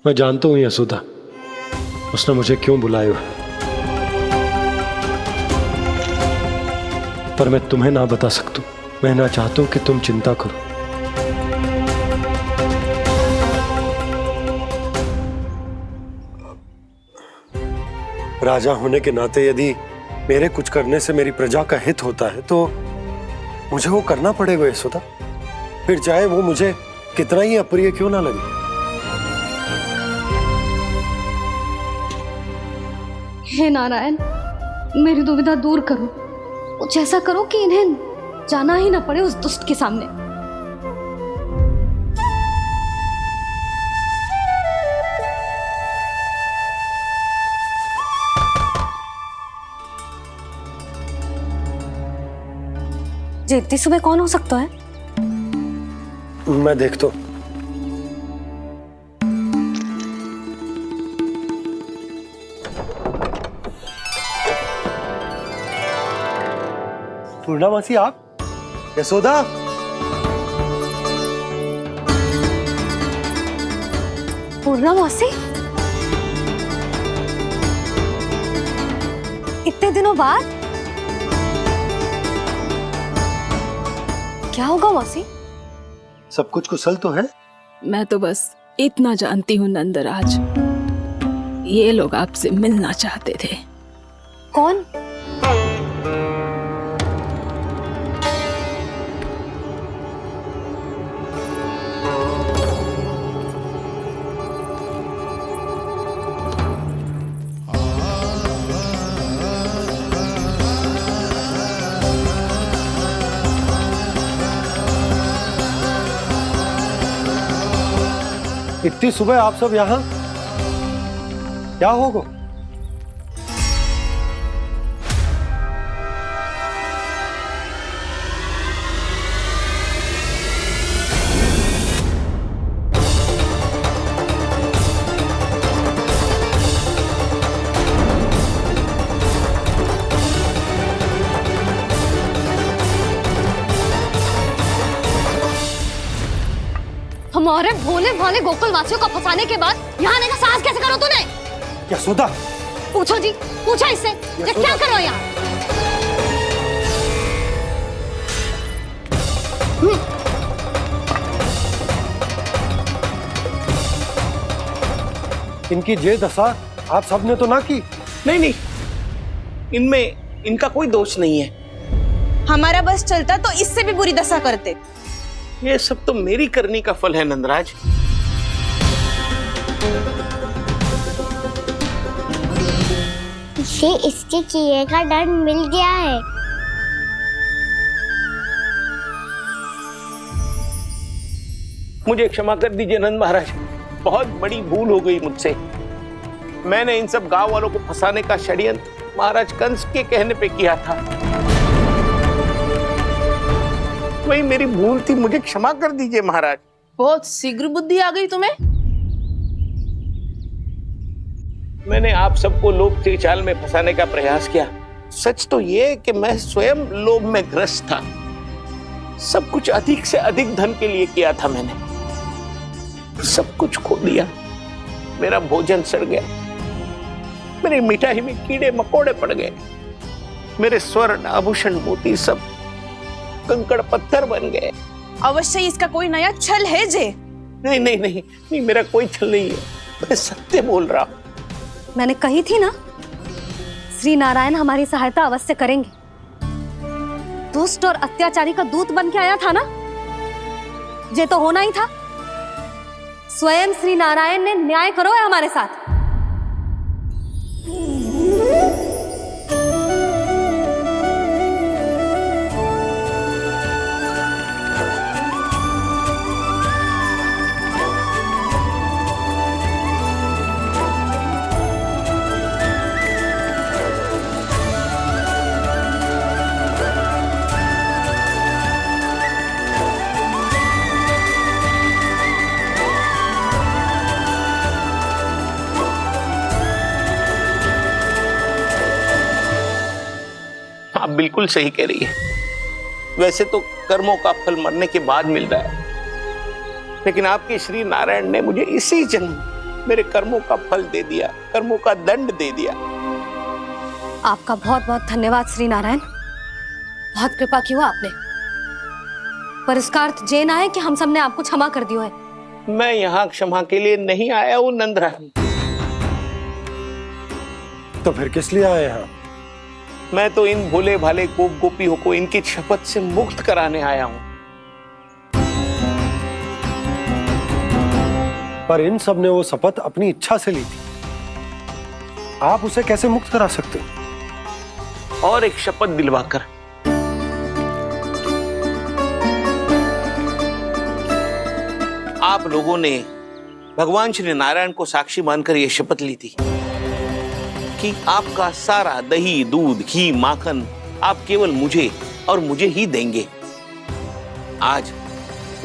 मैं जानता हूं यशोदा, उसने मुझे क्यों बुलाया है, पर मैं तुम्हें ना बता सकता। मैं ना चाहता हूं कि तुम चिंता करो। राजा होने के नाते यदि मेरे कुछ करने से मेरी प्रजा का हित होता है तो मुझे वो करना पड़ेगा यशोदा, फिर चाहे वो मुझे कितना ही अप्रिय क्यों ना लगे। हे नारायण, मेरी दुविधा दूर करो। कुछ ऐसा करो कि इन्हें जाना ही ना पड़े उस दुष्ट के सामने। जी इतनी सुबह कौन हो सकता है? मैं देखता हूं। पूर्णामासी, आप? यशोदा, पूर्णामासी, इतने दिनों बाद? क्या होगा मौसी? सब कुछ कुशल तो है? मैं तो बस इतना जानती हूँ नंदराज, ये लोग आपसे मिलना चाहते थे। कौन? इतनी सुबह आप सब यहाँ? क्या होगा? हमारे भोले भाले गोकुल वासियों को फंसाने के बाद यहाँ आने का साहस कैसे करो तूने? यशोदा, पूछो जी, पूछो इससे, ये क्या करो यहाँ? इनकी ये दशा आप सबने तो ना की? नहीं नहीं, इनमें इनका कोई दोष नहीं है। हमारा बस चलता तो इससे भी बुरी दशा करते। ये सब तो मेरी करनी का फल है नंदराज। इसे इसके किए का दंड मिल गया है। मुझे क्षमा कर दीजिए नंद महाराज, बहुत बड़ी भूल हो गई मुझसे। मैंने इन सब गांव वालों को फंसाने का षड्यंत्र महाराज कंस के कहने पे किया था। वही मेरी भूल थी, मुझे क्षमा कर दीजिए महाराज। बहुत शीघ्र बुद्धि आ गई तुम्हें। मैंने आप सबको लोभ के जाल में फंसाने का प्रयास किया। सच तो ये कि मैं स्वयं लोभ में ग्रस्त था। सब कुछ अधिक से अधिक धन के लिए किया था मैंने। सब कुछ खो दिया। मेरा भोजन सड़ गया, मेरी मिठाई में कीड़े मकोड़े पड़ गए, मेरे स्वर्ण आभूषण मोती सब कंकड़ पत्थर बन गए। अवश्य इसका कोई नया छल है जे। नहीं नहीं नहीं नहीं, मेरा कोई छल नहीं है, मैं सत्य बोल रहा हूं। मैंने कही थी ना, श्री नारायण हमारी सहायता अवश्य करेंगे। दुष्ट और अत्याचारी का दूत बन के आया था ना, ये तो होना ही था। स्वयं श्री नारायण ने न्याय करो है हमारे साथ। आप बिल्कुल सही कह रही है। वैसे तो कर्मों का फल मरने के बाद मिल रहा है, लेकिन आपके श्री नारायण ने मुझे इसी जन्म मेरे कर्मों का फल दे दिया, कर्मों का दंड दे दिया। आपका बहुत बहुत धन्यवाद श्री नारायण, बहुत कृपा की हो आपने। पर इसका अर्थ ये ना है कि हम सबने आपको क्षमा कर दिया है। मैं यहाँ क्षमा के लिए नहीं आया हूँ नंदरानी। तो फिर किस लिए आए हैं? मैं तो इन भोले भाले गोप गोपियों को इनकी शपथ से मुक्त कराने आया हूं। पर इन सब ने वो शपथ अपनी इच्छा से ली थी, आप उसे कैसे मुक्त करा सकते? और एक शपथ दिलवाकर। आप लोगों ने भगवान श्री नारायण को साक्षी मानकर यह शपथ ली थी कि आपका सारा दही, दूध, घी, माखन आप केवल मुझे और मुझे ही देंगे। आज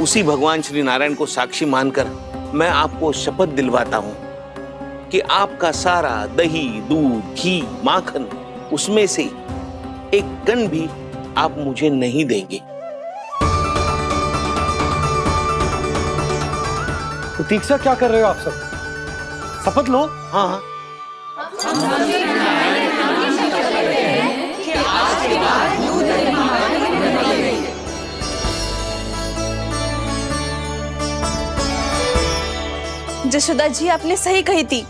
उसी भगवान श्री नारायण को साक्षी मानकर मैं आपको शपथ दिलवाता हूं कि आपका सारा दही, दूध, घी, माखन उसमें से एक कण भी आप मुझे नहीं देंगे। प्रतीक्षा क्या कर रहे हो आप सब? शपथ लो। हाँ जशोदा जी, आपने सही कही थी।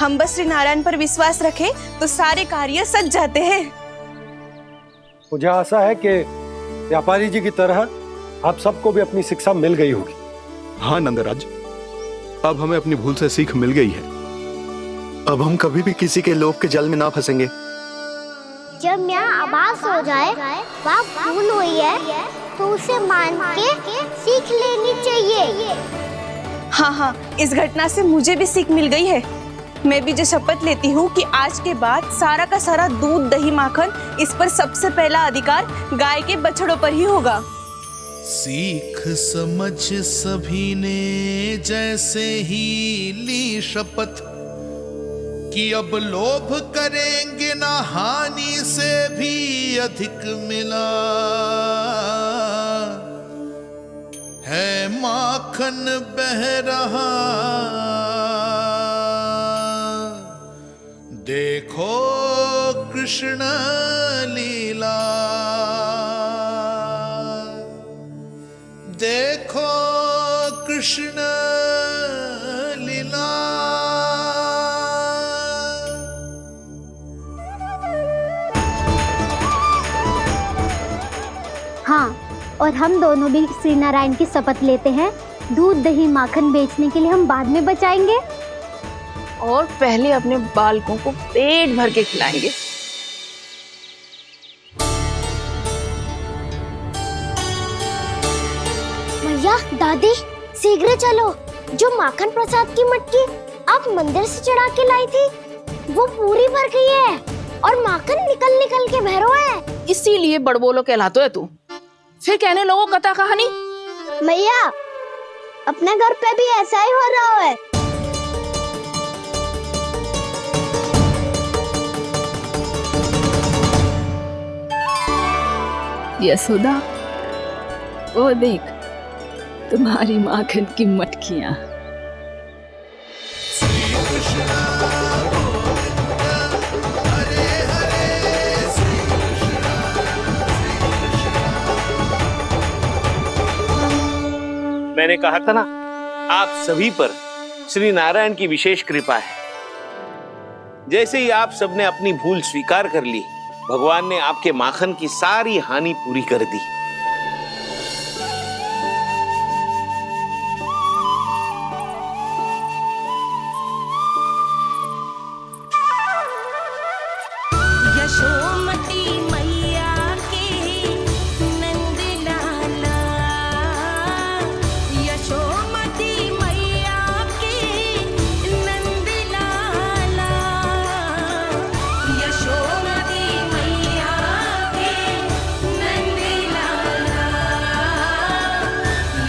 हम बस श्री नारायण पर विश्वास रखें तो सारे कार्य सज जाते हैं। मुझे आशा है कि व्यापारी जी की तरह आप सबको भी अपनी शिक्षा मिल गई होगी। हाँ नंदराज, अब हमें अपनी भूल से सीख मिल गई है। अब हम कभी भी किसी के लोभ के जाल में ना फंसेंगे। जब यहाँ आभास हो जाए वहाँ भूल हुई है तो उसे मान के सीख लेनी चाहिए। हाँ हाँ, इस घटना से मुझे भी सीख मिल गई है। मैं भी जो शपथ लेती हूँ कि आज के बाद सारा का सारा दूध, दही, माखन इस पर सबसे पहला अधिकार गाय के बछड़ों पर ही होगा। सीख समझ सभी ने जैसे ही ली शपथ कि अब लोभ करेंगे ना हानि से भी अधिक मिला है, माखन बह रहा देखो कृष्ण लीला, देखो कृष्ण लीला। हाँ, और हम दोनों भी श्री नारायण की शपथ लेते हैं, दूध दही माखन बेचने के लिए हम बाद में बचाएंगे और पहले अपने बालकों को पेट भर के खिलाएंगे। मैया, दादी, शीघ्र चलो। जो माखन प्रसाद की मटकी आप मंदिर से चढ़ा के लाई थी, वो पूरी भर गई है और माखन निकल निकल के भरो है। इसीलिए बड़बोलो कहलाते है तू। फिर कहने लगो कथा कहानी। मैया, अपने घर पे भी ऐसा ही हो रहा है। यशोदा, वो देख तुम्हारी माखन की मटकियां। मैंने कहा था ना, आप सभी पर श्री नारायण की विशेष कृपा है। जैसे ही आप सबने अपनी भूल स्वीकार कर ली, भगवान ने आपके माखन की सारी हानि पूरी कर दी। यशोमती मैया के नंद लाला, यशोमती मैया के नंद लाला, यशोमती मैया के नंद लाला,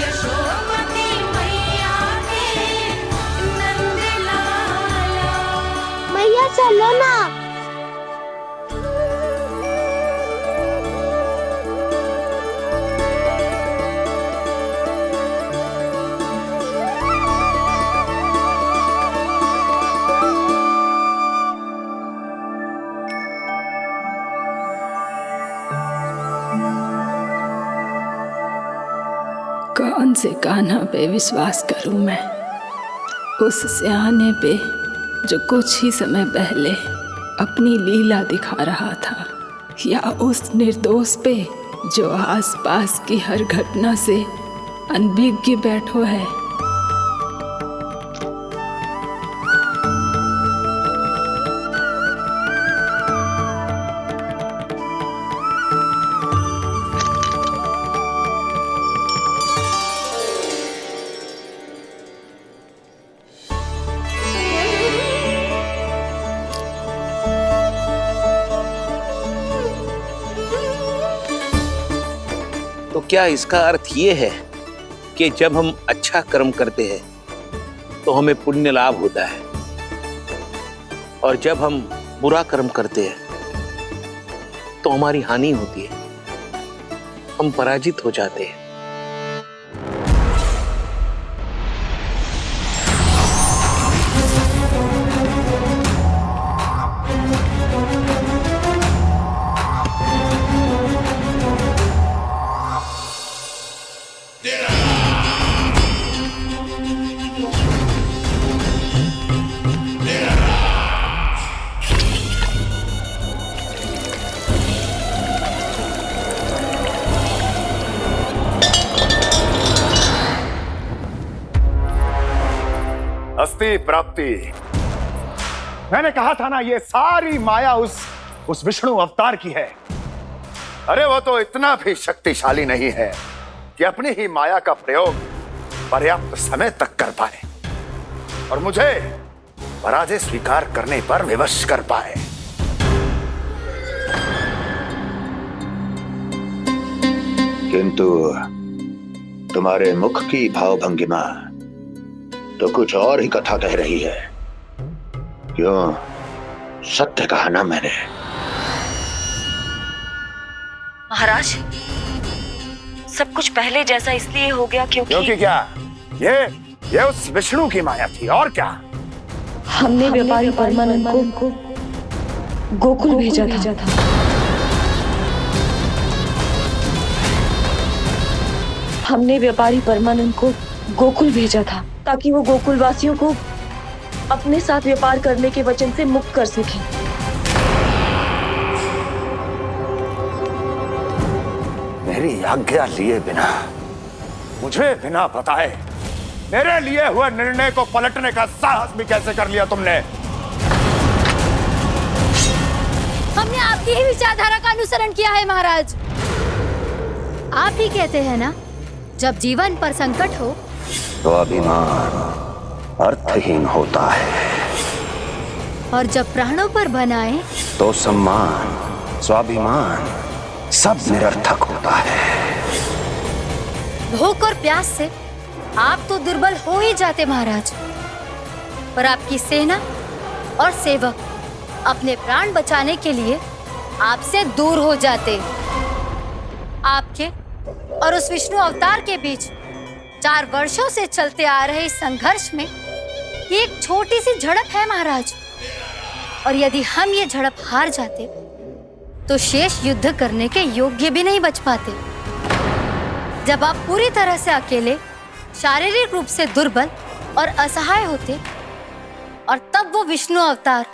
यशोमती मैया के नंद लाला। मैया चलो ना। कौन से कान्हा पे विश्वास करूं मैं? उस सियाने पे जो कुछ ही समय पहले अपनी लीला दिखा रहा था, या उस निर्दोष पे जो आसपास की हर घटना से अनभिज्ञ बैठो है? तो क्या इसका अर्थ ये है कि जब हम अच्छा कर्म करते हैं तो हमें पुण्य लाभ होता है, और जब हम बुरा कर्म करते हैं तो हमारी हानि होती है, हम पराजित हो जाते हैं? अस्ति प्राप्ति। मैंने कहा था ना, ये सारी माया उस विष्णु अवतार की है। अरे वो तो इतना भी शक्तिशाली नहीं है कि अपनी ही माया का प्रयोग पर्याप्त समय तक कर पाए और मुझे पराजय स्वीकार करने पर विवश कर पाए। किंतु तुम्हारे मुख की भावभंगिमा तो कुछ और ही कथा कह रही है। क्यों? सत्य कहा ना मैंने। महाराज, सब कुछ पहले जैसा इसलिए हो गया क्योंकि क्या? ये उस विष्णु की माया थी, और क्या? हमने व्यापारी परमानंद को गोकुल भेजा था। हमने व्यापारी परमानंद को गोकुल भेजा था ताकि वो गोकुल वासियों को अपने साथ व्यापार करने के वचन से मुक्त कर सके। मेरी आज्ञा लिए बिना, मुझे बिना बताए मेरे लिए हुए निर्णय को पलटने का साहस भी कैसे कर लिया तुमने? हमने आपकी ही विचारधारा का अनुसरण किया है महाराज। आप ही कहते हैं ना, जब जीवन पर संकट हो तो अभिमान अर्थहीन होता है, और जब प्राणों पर बनाए तो सम्मान स्वाभिमान सब निरर्थक होता है। भूख और प्यास से आप तो दुर्बल हो ही जाते महाराज, पर आपकी सेना और सेवक अपने प्राण बचाने के लिए आपसे दूर हो जाते। आपके और उस विष्णु अवतार के बीच 4 वर्षों से चलते आ रहे इस संघर्ष में ये एक छोटी सी झड़प है महाराज, और यदि हम ये झड़प हार जाते तो शेष युद्ध करने के योग्य भी नहीं बच पाते। जब आप पूरी तरह से अकेले, शारीरिक रूप से दुर्बल और असहाय होते, और तब वो विष्णु अवतार,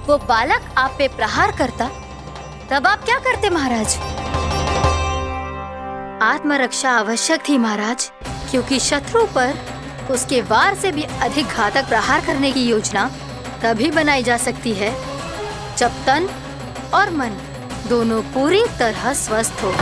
वो बालक आप पे प्रहार करता, तब आप क्या करते महाराज? आत्मरक्षा आवश्यक थी महाराज, क्योंकि शत्रु पर उसके वार से भी अधिक घातक प्रहार करने की योजना तभी बनाई जा सकती है जब तन और मन दोनों पूरी तरह स्वस्थ हो।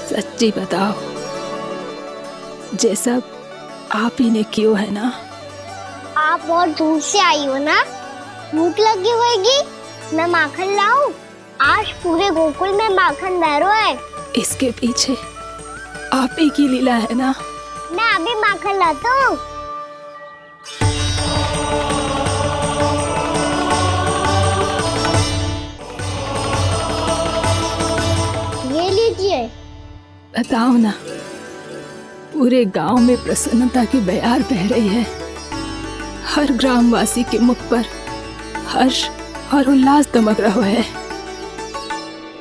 सच्ची बताओ, ये सब आप ही ने क्यों है ना? आप बहुत दूर से आई हो ना, भूख लगी होगी। मैं माखन लाऊं? आज पूरे गोकुल में माखन बह रहा है। इसके पीछे आप ही की लीला है ना? मैं अभी माखन लाता हूँ। ये लीजिए। बताओ ना, पूरे गांव में प्रसन्नता की बयार बह रही है। हर ग्रामवासी के मुख पर हर्ष और उल्लास दमक रहा है।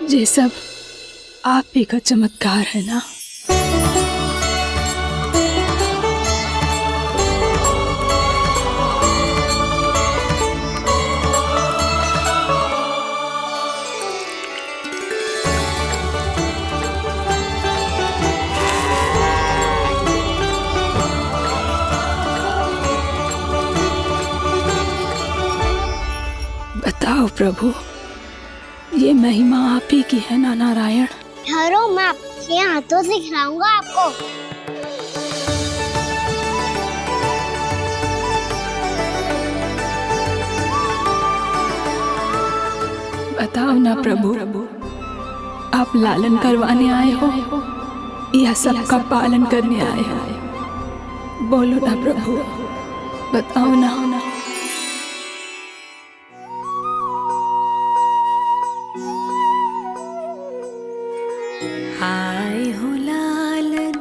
ये सब आप ही का चमत्कार है ना? बताओ प्रभु, ये महिमा आप ही की है ना नारायण? ठहरो, मैं आपके हाथों से खिलाऊंगा आपको। बताओ ना प्रभु, आप लालन करवाने आए हो या सबका पालन करने आए हो? बोलो ना प्रभु, बताओ ना। आए हो लालन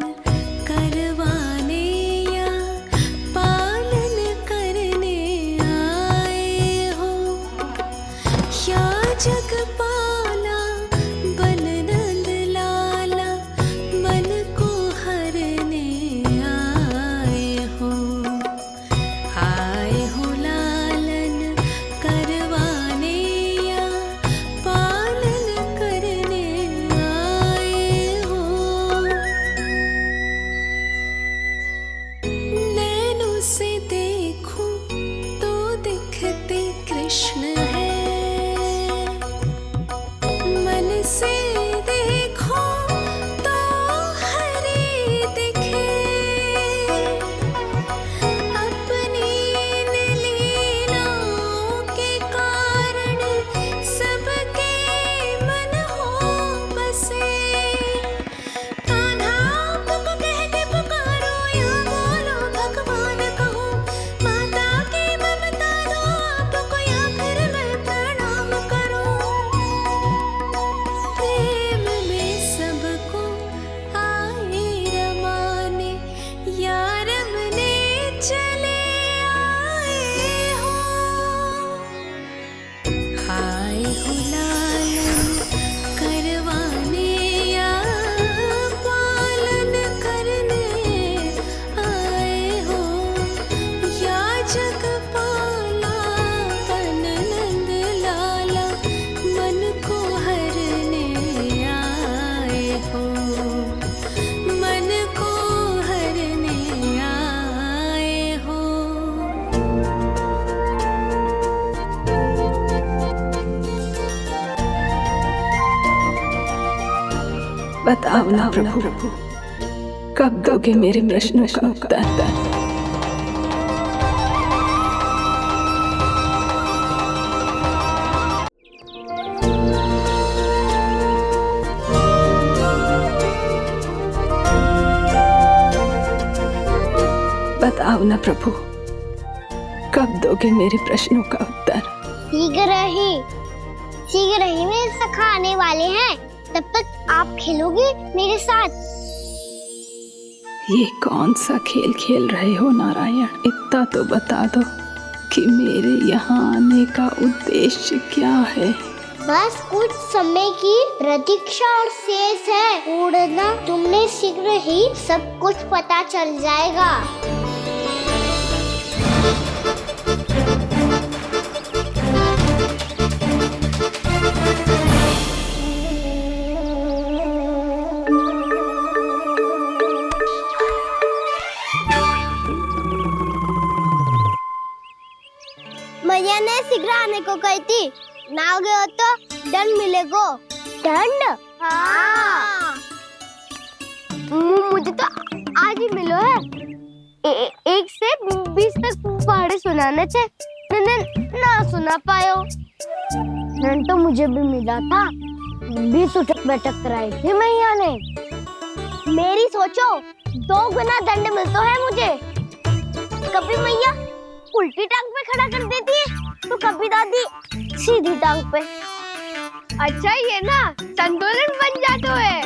करवाने या पालन करने आए हो, या जगपाला बन नंद लाला मन को हरने आए हो। आए हो बताओ ना प्रभु, कब दोगे मेरे प्रश्नों का उत्तर? बताओ ना प्रभु, कब दोगे मेरे प्रश्नों का उत्तर? शीघ्र ही मेरे सखा आने वाले हैं, तब तक आप खेलोगे मेरे साथ। ये कौन सा खेल खेल रहे हो नारायण? इतना तो बता दो कि मेरे यहाँ आने का उद्देश्य क्या है? बस कुछ समय की प्रतीक्षा और शेष है। उड़ना तुमने शीघ्र ही सब कुछ पता चल जाएगा। मैया ने शीघ्र आने को कही थी, ना हो गए तो दंड मिलेगा। दंड? हाँ। मुझे तो आज ही मिलो है। 1 से 20 तक पहाड़े सुनाने थे, ना सुना पायो। दंड तो मुझे भी मिला था, 20 उठक बैठक कराई थी मैया ने। मेरी सोचो, 2 गुना दंड मिलता है मुझे। कभी मैया उल्टी टांग पे खड़ा कर देती है, तो कभी दादी सीधी टांग पे। अच्छा ये ना संतुलन बन जाता है।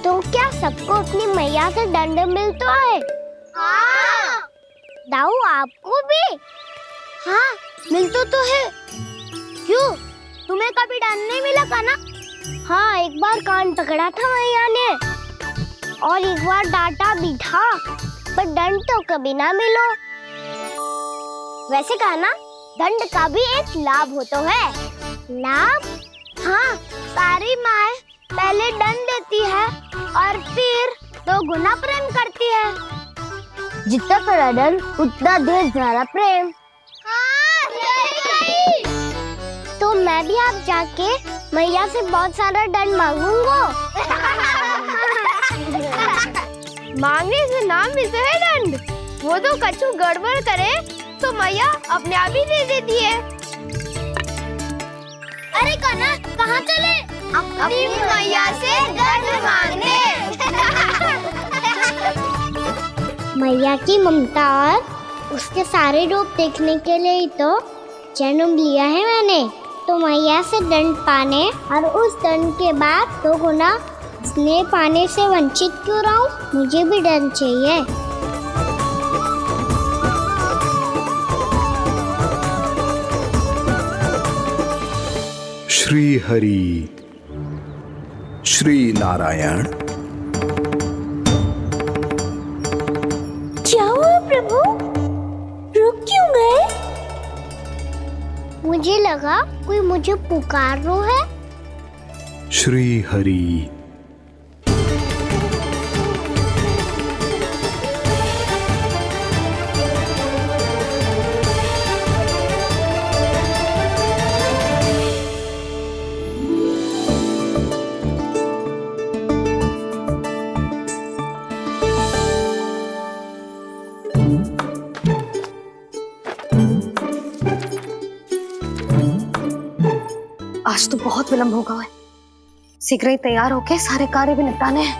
तो क्या सबको अपनी मैया से दंड मिलता है? हाँ। दाऊ आपको भी? हाँ मिलता तो है। क्यों, तुम्हें कभी दंड नहीं मिला का ना? हाँ, एक बार कान पकड़ा था मैया ने और एक बार डांटा भी था, पर दंड तो कभी ना मिलो। वैसे कहा ना, दंड का भी एक लाभ होता है। लाभ? हाँ, सारी माँ पहले दंड देती है और फिर 2 गुना प्रेम करती है। जितना बड़ा दंड उतना ढेर सारा प्रेम। हाँ, सही कही। तो मैं भी आप जाके मैया से बहुत सारा दंड मांगूंगा। मांगने से ना मिलता है दंड, वो तो कछु गड़बड़ करे तो मैया अपने आप ही दे देती है। अरे कना, कहाँ चले? अपनी मैया से दंड मांगने। मैया की ममता और उसके सारे रूप देखने के लिए ही तो जन्म लिया है मैंने। तो मैया से दंड पाने और उस दंड के बाद 2 गुना स्नेह पाने से वंचित क्यों रहूं? मुझे भी दंड चाहिए। श्री हरि, श्री नारायण। क्या हुआ प्रभु? रुक क्यों गए? मुझे लगा कोई मुझे पुकार रहा है। श्री हरि। आज तो बहुत विलंब होगा है। शीघ्र ही तैयार होके सारे कार्य भी निपटाने हैं।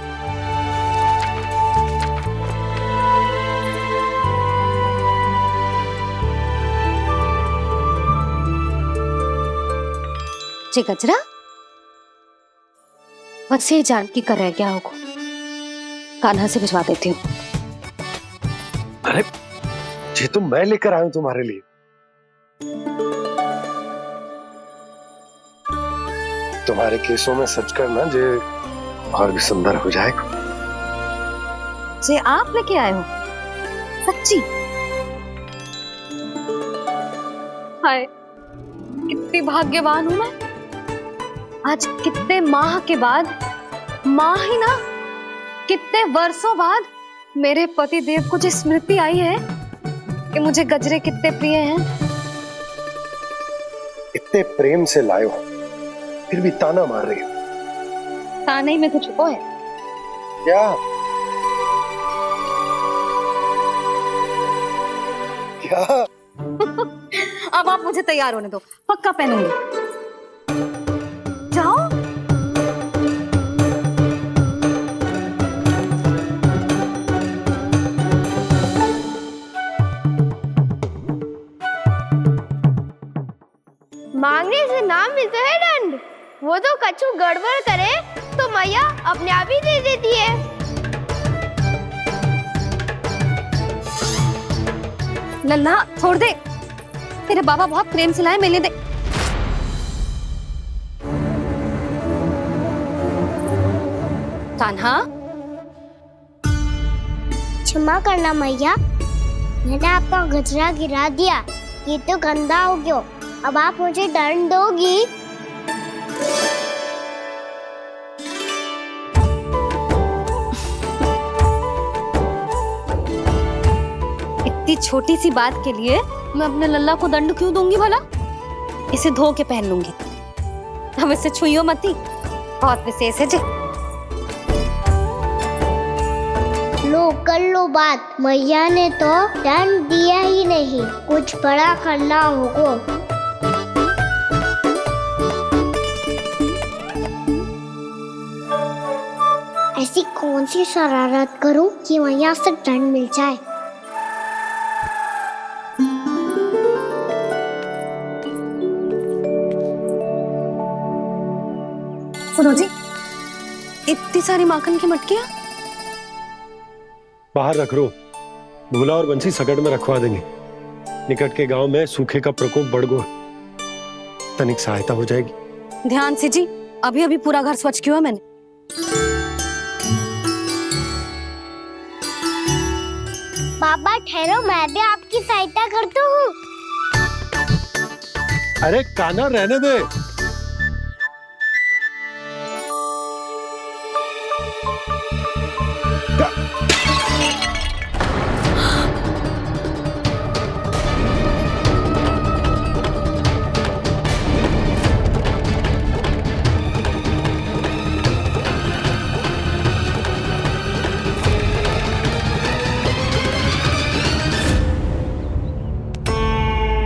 जी गजरा, बस ये जान की कर रह गया होगा, कान्हा से भिजवा देती हूँ। अरे ये तो मैं लेकर आया हूं तुम्हारे लिए। तुम्हारे केसों में सच करना जे और भी सुंदर हो जाएगा। जे आप लेके आए हो? सच्ची? हाय, कितनी भाग्यवान हूं मैं। आज कितने माह के बाद, माह ही ना, कितने वर्षों बाद मेरे पति देव को जो स्मृति आई है कि मुझे गजरे कितने प्रिय हैं। इतने प्रेम से लाए हो, फिर भी ताना मार रही हो। ताने में कुछ छुपो है क्या? क्या? अब आप मुझे तैयार होने दो, पक्का पहनूंगी। जाओ। मांगने से नाम मिलता है दंड। वो तो कछु गड़बड़ करे तो मैया अपने आप ही दे देती है। लल्ला छोड़ दे, तेरे बाबा बहुत प्रेम से लाए, मिलने दे। कान्हा, क्षमा करना मैया, मैंने आपका गजरा गिरा दिया, ये तो गंदा हो गया। अब आप मुझे दंड दोगी? इतनी छोटी सी बात के लिए मैं अपने लल्ला को दंड क्यों दूंगी भला? इसे धो के पहन लूंगी। हम इसे छुइयो मती, बहुत विशेष है जी। लो कर लो बात, मैया ने तो दंड दिया ही नहीं, कुछ बड़ा करना होगा। ऐसी कौन सी शरारत करूं कि मैया से दंड मिल जाए? सुनो जी, इतनी सारी माखन की मटकियां बाहर रख रो, भूला और बंसी सगड़ में रखवा देंगे। निकट के गांव में सूखे का प्रकोप बढ़ गया, तनिक सहायता हो जाएगी। ध्यान से जी, अभी अभी पूरा घर स्वच्छ किया मैंने। बाबा ठहरो, मैं भी आपकी सहायता करता हूँ। अरे कान्हा रहने दे।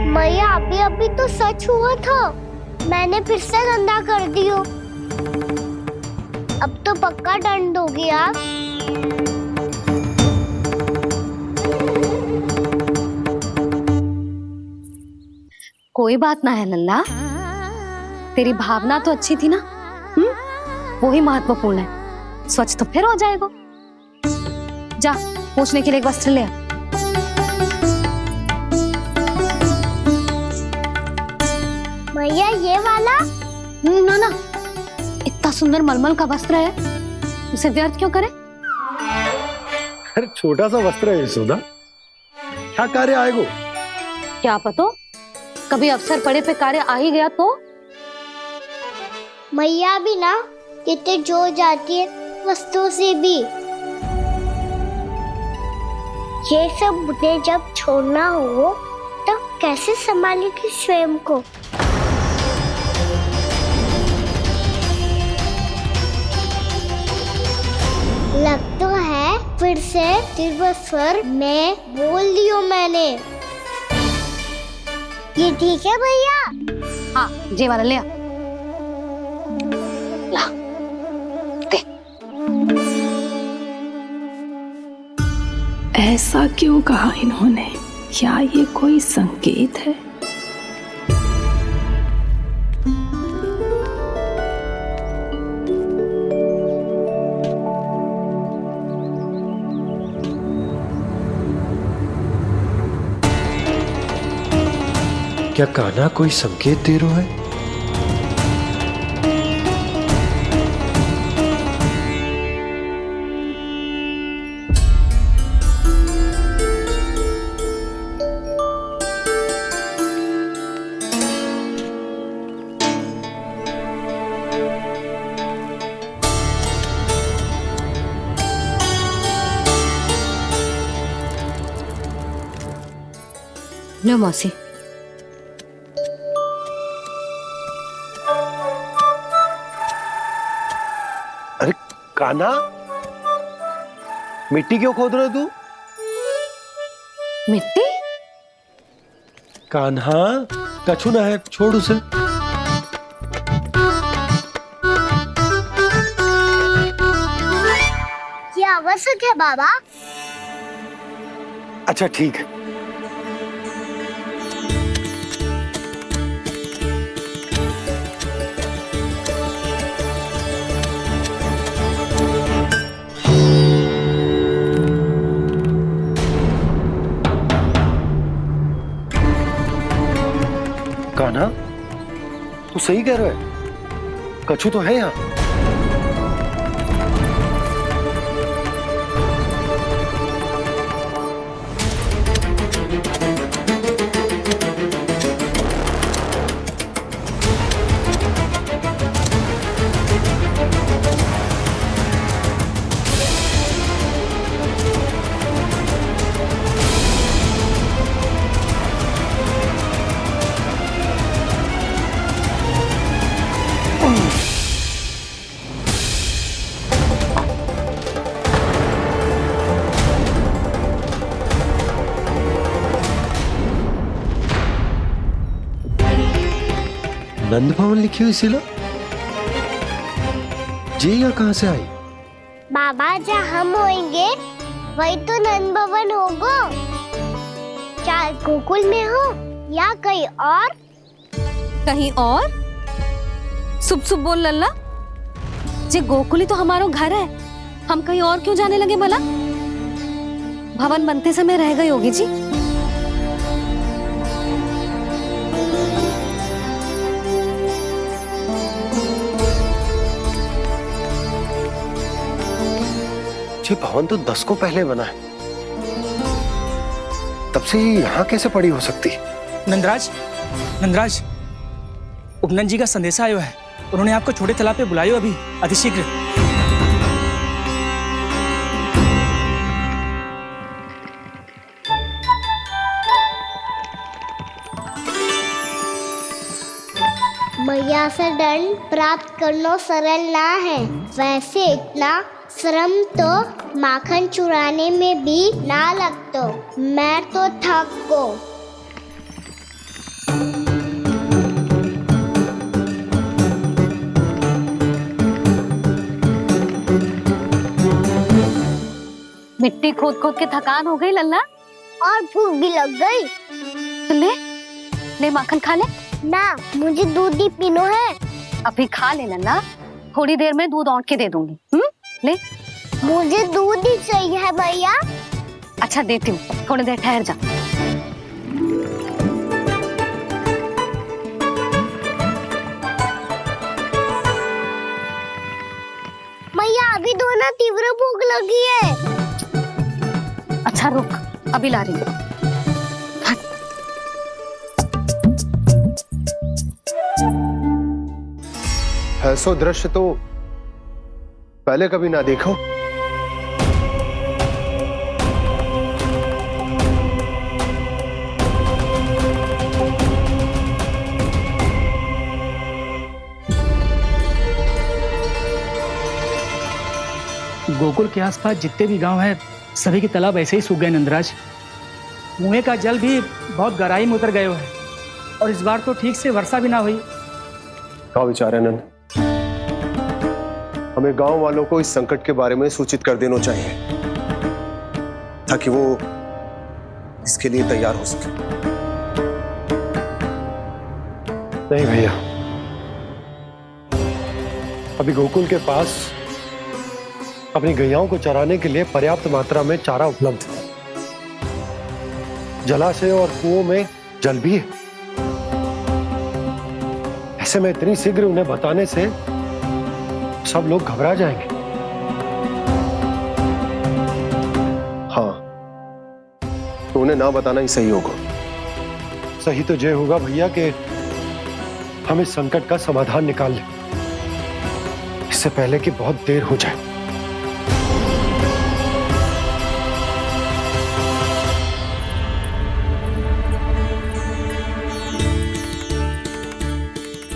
मैया अभी अभी तो सच हुआ था, मैंने फिर से गंदा कर दियो। अब तो पक्का दंड दोगी आप। कोई बात ना है लल्ला, तेरी भावना तो अच्छी थी ना, वही महत्वपूर्ण है। स्वच्छ तो फिर हो जाएगा। जा, पूछने के लिए एक वस्त्र ले आ। भैया ये वाला? ना ना, इतना सुंदर मलमल का वस्त्र है, उसे व्यर्थ क्यों करे? अरे छोटा सा वस्त्र है यशोदा, क्या कार्य आएगा? क्या पता, कभी अवसर पड़े पे कार्य आ ही गया तो। मैया भी ना कितने जो जाती है वस्तुओं से भी। ये सब मुझे जब छोड़ना हो तो कैसे संभालेगी स्वयं को? लग तो है फिर से तिरस्वर में बोल दियो मैंने। ये ठीक है भैया? हाँ, ये वाला ले आ। ला, दे। ऐसा क्यों कहा इन्होंने? क्या ये कोई संकेत है? क्या कान्हा कोई संकेत दे रहा है? लो मौसी। अरे कान्हा, मिट्टी क्यों खोद रहे तू? मिट्टी? कान्हा, कछु ना है, छोड़ उसे। ये आवश्यक है बाबा। अच्छा ठीक है। कान्हा, तू सही कह रहा है, कछु तो है यहाँ। नंद भवन लिखी हुई सिला, जी यहाँ कहाँ से आई? बाबा जहाँ हम होंगे वही तो नंद भवन होगा। चाहे गोकुल में हो या कहीं और। कहीं और? सुब सुब बोल लल्ला। जे गोकुल ही तो हमारा घर है, हम कहीं और क्यों जाने लगे भला? भवन बनते समय रह गई होगी जी। ये भवन तो 10 को पहले बना है, तब से ही यहाँ कैसे पड़ी हो सकती? नंदराज, नंदराज, उपनंद जी का संदेशा आयो है। उन्होंने आपको छोटे तालाब पे बुलायो अभी, अतिशीघ्र। मैया से दंड प्राप्त करना सरल ना है। वैसे इतना श्रम तो माखन चुराने में भी ना लगतो। मैं तो थक गो। मिट्टी खोद खोद के थकान हो गई लल्ला, और भूख भी लग गई। तो ले ले माखन खा ले। ना, मुझे दूध ही पीनो है। अभी खा ले लल्ला, थोड़ी देर में दूध औंट के दे दूंगी। ले। मुझे दूध ही चाहिए है भैया। अच्छा देती हूँ, थोड़ी देर ठहर जा। मैया अभी दोनों तीव्र भूख लगी है। अच्छा रुक, अभी ला रही हूँ। ऐसा दृश्य तो पहले कभी ना देखो। गोकुल के आसपास जितने भी गांव हैं, सभी के तालाब ऐसे ही सूख गए नंदराज। कुएं का जल भी बहुत गहराई में उतर गए है, और इस बार तो ठीक से वर्षा भी ना हुई। क्या विचार है नंद? हमें गांव वालों को इस संकट के बारे में सूचित कर देना चाहिए, ताकि वो इसके लिए तैयार हो सके। नहीं भैया, अभी गोकुल के पास अपनी गैयाओं को चराने के लिए पर्याप्त मात्रा में चारा उपलब्ध है। जलाशय और कुओं में जल भी है। ऐसे में इतनी शीघ्र उन्हें बताने से सब लोग घबरा जाएंगे। हाँ, तो उन्हें ना बताना ही सही होगा। सही तो ये होगा भैया कि हम इस संकट का समाधान निकाल लें, इससे पहले कि बहुत देर हो जाए।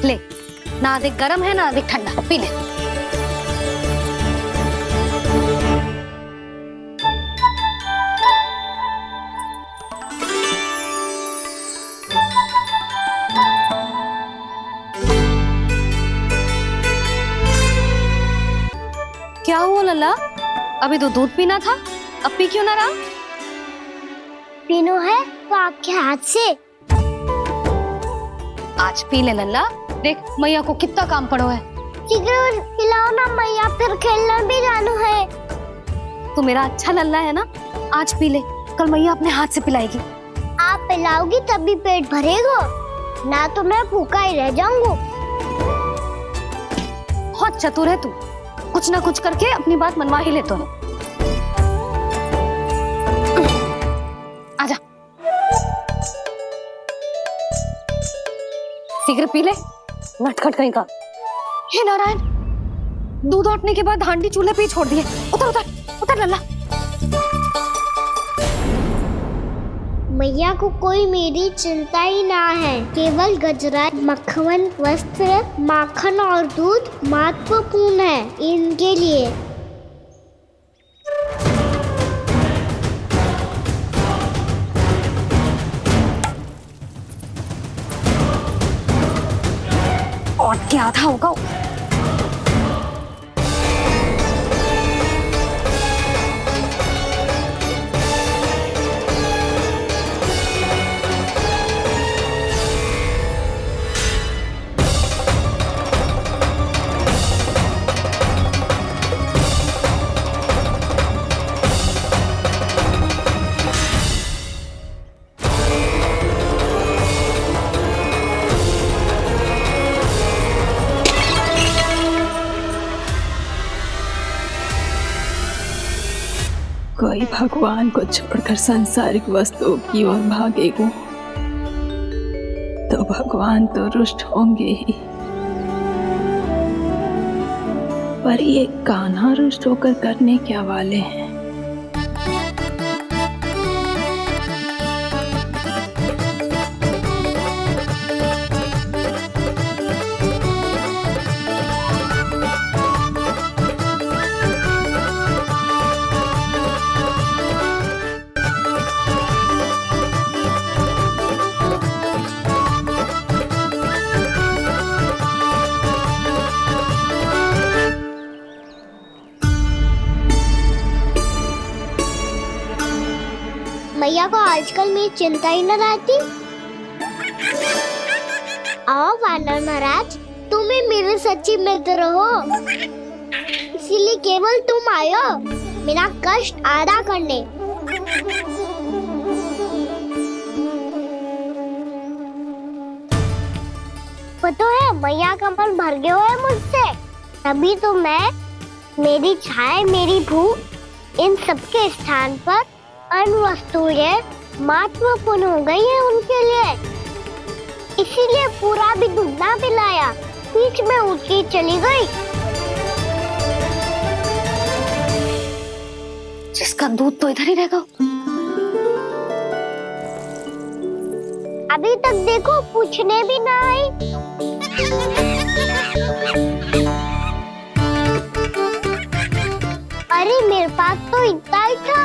ले, ना अधिक गर्म है ना अधिक ठंडा, पी ले। क्या हुआ लल्ला? अभी तो दूध पीना था, अब पी क्यों ना रहा? पीनो है तो आपके हाथ से। आज पी ले लल्ला, देख मैया को कितना काम पड़ो है। शीघ्र पिलाओ ना मैया, फिर खेलना भी जानो है। तू मेरा अच्छा लल्ला है ना, आज पी ले, कल मैया अपने हाथ से पिलाएगी। आप पिलाओगी तभी पेट भरेगा, ना तो मैं भूखा ही रह जाऊंगा। बहुत चतुर है तू, कुछ ना कुछ करके अपनी बात मनवा ही लेता है। आजा, शीघ्र पी ले, नटखट कहीं का। हे नारायण, दूध औटने के बाद हांडी चूल्हे पे ही छोड़ दिए। उतर उतर उतर लल्ला। मैया को कोई मेरी चिंता ही ना है, केवल गजरा, मक्खन, वस्त्र, माखन और दूध महत्वपूर्ण है इनके लिए। और क्या था होगा? कोई भगवान को छोड़कर सांसारिक वस्तुओं की ओर भागेगा तो भगवान तो रुष्ट होंगे ही, पर ये कान्हा रुष्ट होकर करने क्या वाले हैं? मैया को आजकल मेरी चिंता ही न रहती। आओ वानर महाराज, तुम ही मेरे सच्ची मित्र हो, इसीलिए केवल तुम आयो मेरा कष्ट आधा करने। पता है मैया का मन भर गया है मुझसे, तभी तो मैं, मेरी छाया, मेरी भूख, इन सबके स्थान पर अन्य वस्तुएं महत्वपूर्ण हो गई है उनके लिए। इसीलिए पूरा भी दूध ना पिलाया, बीच में उठ के चली गई। जिसका दूध तो इधर ही रहेगा। अभी तक देखो पूछने भी ना आई। अरे मेरे पास तो इतना ही था।